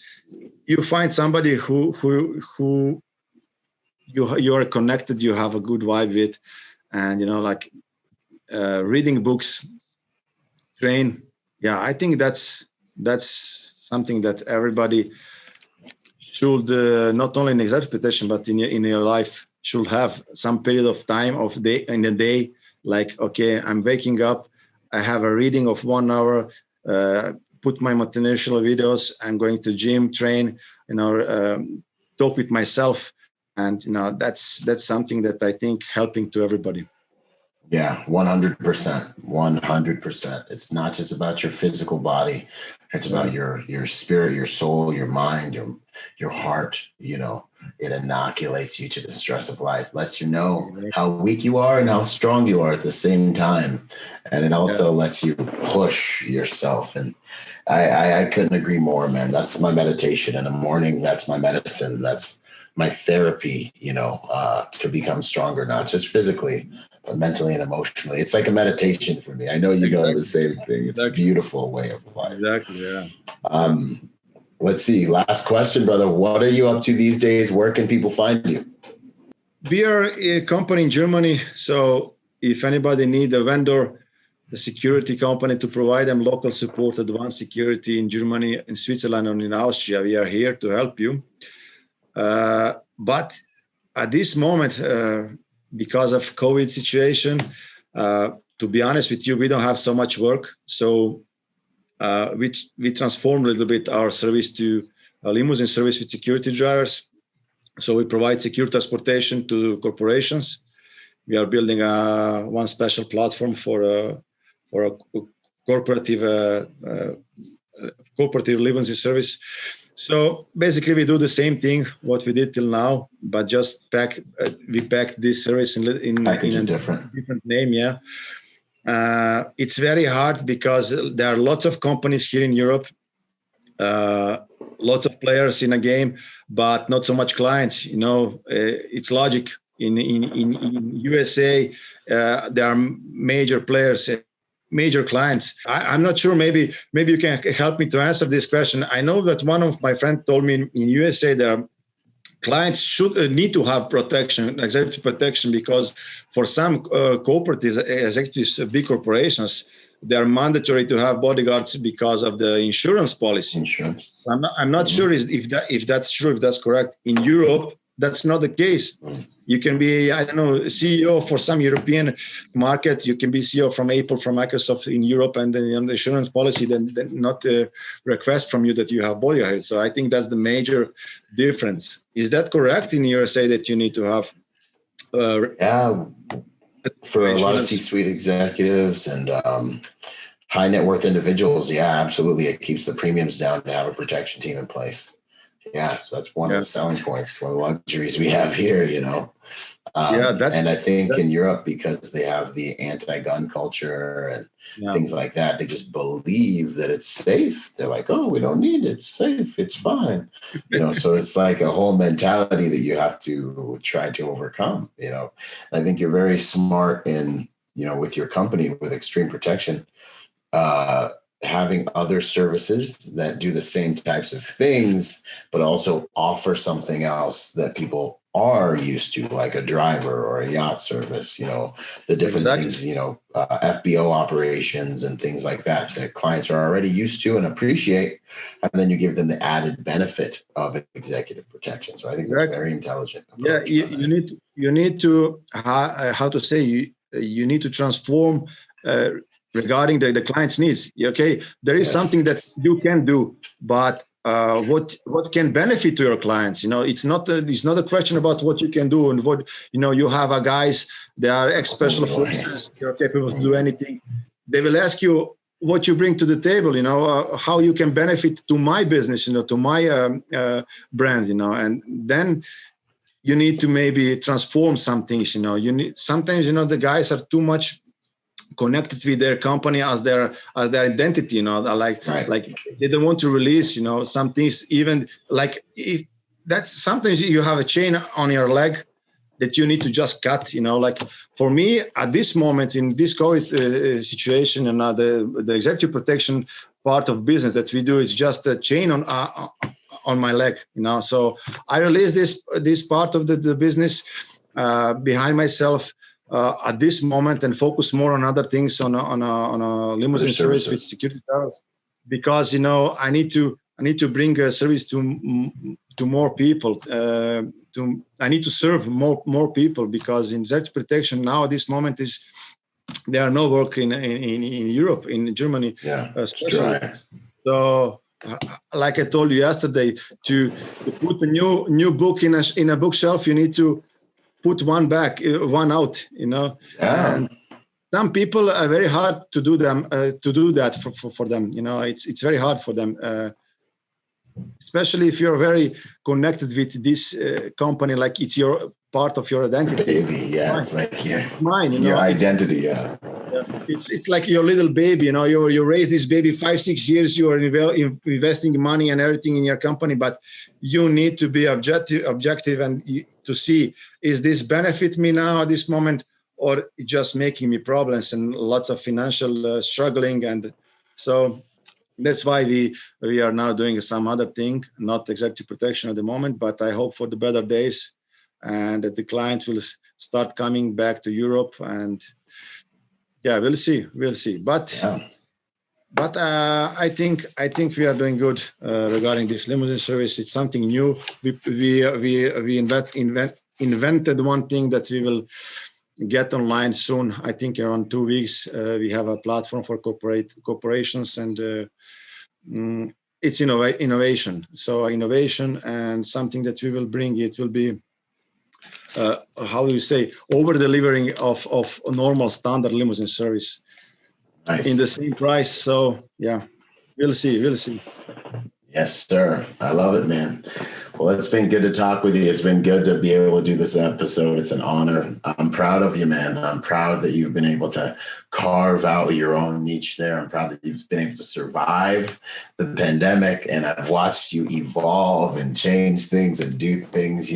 you find somebody who you are connected, you have a good vibe with, and like reading books, train. Yeah, I think that's something that everybody should not only in executive protection but in your life should have some period of time in a day. Like, okay, I'm waking up, I have a reading of 1 hour, put my motivational videos, I'm going to gym, train, talk with myself, and that's something that I think helping to everybody. Yeah, 100%. 100%. It's not just about your physical body. It's about your spirit, your soul, your mind, your heart. It inoculates you to the stress of life, lets you know how weak you are and how strong you are at the same time. And it also lets you push yourself. And I couldn't agree more, man. That's my meditation in the morning. That's my medicine. That's my therapy, to become stronger, not just physically, but mentally and emotionally. It's like a meditation for me. I know you know the same thing. It's a beautiful way of life. Exactly, yeah. Let's see. Last question, brother. What are you up to these days? Where can people find you? We are a company in Germany. So if anybody need a vendor, a security company to provide them local support, advanced security in Germany, in Switzerland, and in Austria, we are here to help you. But at this moment, because of COVID situation, to be honest with you, we don't have so much work. So we transformed a little bit our service to a limousine service with security drivers. So we provide secure transportation to corporations. We are building one special platform for a cooperative limousine service. So basically, we do the same thing what we did till now, but just we packed this service in a different name. Yeah, it's very hard because there are lots of companies here in Europe, lots of players in a game, but not so much clients. It's logic. In USA, there are major players. Major clients. I'm not sure. Maybe you can help me to answer this question. I know that one of my friends told me in USA there clients should need to have protection, executive protection, because for some cooperatives, executives, big corporations, they are mandatory to have bodyguards because of the insurance policy. Insurance. I'm not sure if that's true, if that's correct. In Europe, that's not the case. You can be, CEO for some European market. You can be CEO from Apple, from Microsoft in Europe, and then on the insurance policy, then not request from you that you have bodyguards. So I think that's the major difference. Is that correct in USA that you need to have? For a lot of C-suite executives and high net worth individuals, absolutely. It keeps the premiums down to have a protection team in place. Yeah, so that's one of the selling points, one of the luxuries we have here, And I think in Europe, because they have the anti-gun culture and things like that, they just believe that it's safe. They're like, oh, we don't need it. It's safe. It's fine. So it's like a whole mentality that you have to try to overcome, I think you're very smart in, with your company, with Extreme Protection, having other services that do the same types of things, but also offer something else that people are used to, like a driver or a yacht service, the different things, FBO operations and things like that clients are already used to and appreciate. And then you give them the added benefit of executive protection. So I think that's very intelligent. You need to, how to say, you need to transform regarding the client's needs. Okay, there is something that you can do, but what can benefit to your clients? It's not a question about what you can do and what you have a guys, they are ex-special forces, you're capable to do anything. They will ask you what you bring to the table, how you can benefit to my business, to my brand, and then you need to maybe transform some things. Sometimes the guys are too much connected with their company as their identity, like they don't want to release, some things, even like if that's sometimes you have a chain on your leg that you need to just cut, like for me at this moment in this COVID situation, and the executive protection part of business that we do is just a chain on my leg, so I release this part of the business behind myself at this moment and focus more on other things, on a limousine service with security towers, because I need to bring a service to more people. I need to serve more people, because in executive protection now at this moment there are no work in Europe, in Germany, especially. So like I told you yesterday, to put a new book in a bookshelf, you need to put one back, one out, and some people are very hard to do that for them. It's very hard for them, especially if you're very connected with this company, like it's your part of your identity. Baby, it's like mine, your identity. It's like your little baby. You raise this baby 5-6 years. You are investing money and everything in your company, but you need to be objective and to see, is this benefit me now at this moment, or just making me problems and lots of financial struggling. And so that's why we are now doing some other thing, not executive protection at the moment, but I hope for the better days and that the clients will start coming back to Europe. And we'll see. But I think we are doing good regarding this limousine service. It's something new. We invented one thing that we will get online soon. I think around 2 weeks. We have a platform for corporations, and it's innovation. So innovation and something that we will bring. It will be how do you say, over delivering of a normal standard limousine service. Nice. In the same price. So we'll see. Yes, sir. I love it, man. Well, it's been good to talk with you. It's been good to be able to do this episode. It's an honor. I'm proud of you, man. I'm proud that you've been able to carve out your own niche there. I'm proud that you've been able to survive the pandemic, and I've watched you evolve and change things and do things.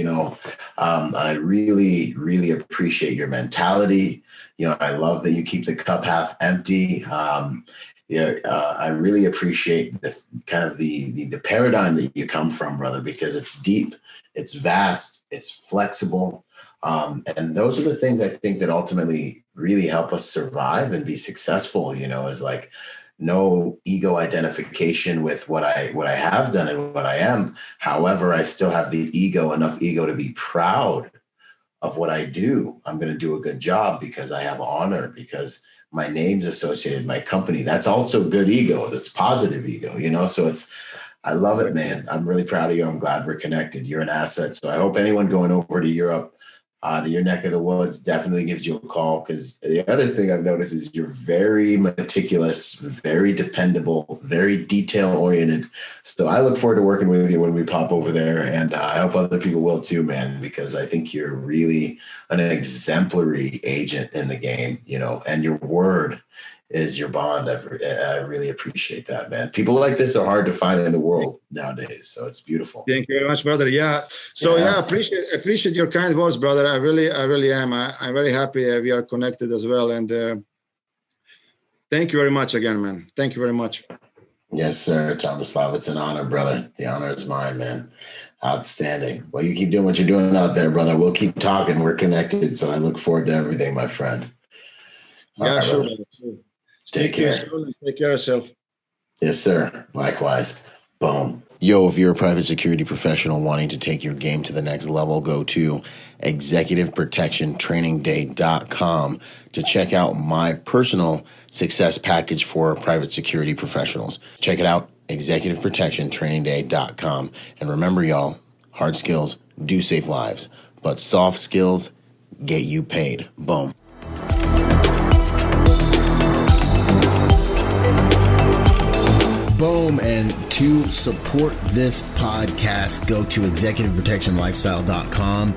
I really, really appreciate your mentality. I love that you keep the cup half empty. I really appreciate the kind of the paradigm that you come from, brother, because it's deep, it's vast, it's flexible. And those are the things I think that ultimately really help us survive and be successful, is like no ego identification with what I have done and what I am. However, I still have enough ego to be proud of what I do. I'm going to do a good job because I have honor, because my name's associated, my company. That's also good ego. That's positive ego, so I love it, man. I'm really proud of you. I'm glad we're connected. You're an asset. So I hope anyone going over to Europe to your neck of the woods, definitely gives you a call. Because the other thing I've noticed is you're very meticulous, very dependable, very detail oriented. So I look forward to working with you when we pop over there. And I hope other people will too, man, because I think you're really an exemplary agent in the game, and your word is your bond. I really appreciate that, man. People like this are hard to find in the world nowadays, so it's beautiful. Thank you very much, brother. Yeah. So appreciate your kind words, brother. I really am. I'm very happy we are connected as well. And thank you very much again, man. Thank you very much. Yes, sir, Tomislav. It's an honor, brother. The honor is mine, man. Outstanding. Well, you keep doing what you're doing out there, brother. We'll keep talking. We're connected, so I look forward to everything, my friend. Yeah, right, sure. Take care. Take care of yourself. Yes, sir. Likewise. Boom. Yo, if you're a private security professional wanting to take your game to the next level, go to executiveprotectiontrainingday.com to check out my personal success package for private security professionals. Check it out, executiveprotectiontrainingday.com. And remember, y'all, hard skills do save lives, but soft skills get you paid. Boom. Boom. And to support this podcast, go to executiveprotectionlifestyle.com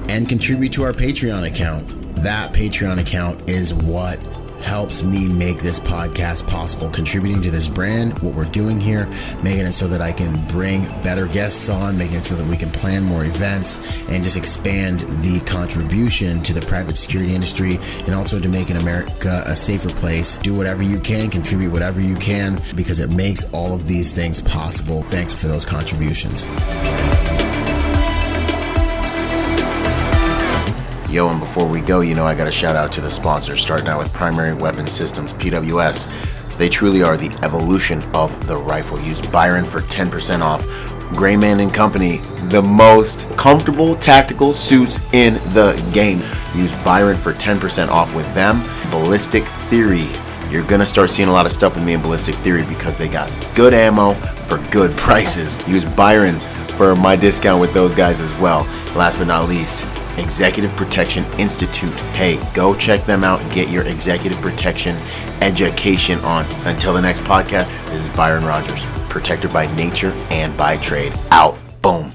and contribute to our Patreon account. That Patreon account is what helps me make this podcast possible, contributing to this brand, what we're doing here, making it so that I can bring better guests on, making it so that we can plan more events and just expand the contribution to the private security industry, and also to making America a safer place. Do whatever you can, contribute whatever you can, because it makes all of these things possible. Thanks for those contributions. Yo, and before we go, I got a shout out to the sponsors, starting out with Primary Weapon Systems, PWS. They truly are the evolution of the rifle. Use Byron for 10% off. Grayman & Company, the most comfortable tactical suits in the game. Use Byron for 10% off with them. Ballistic Theory. You're going to start seeing a lot of stuff with me in Ballistic Theory because they got good ammo for good prices. Use Byron for my discount with those guys as well. Last but not least, Executive Protection Institute. Hey, go check them out and get your executive protection education on. Until the next podcast, this is Byron Rodgers, protector by nature and by trade. Out. Boom.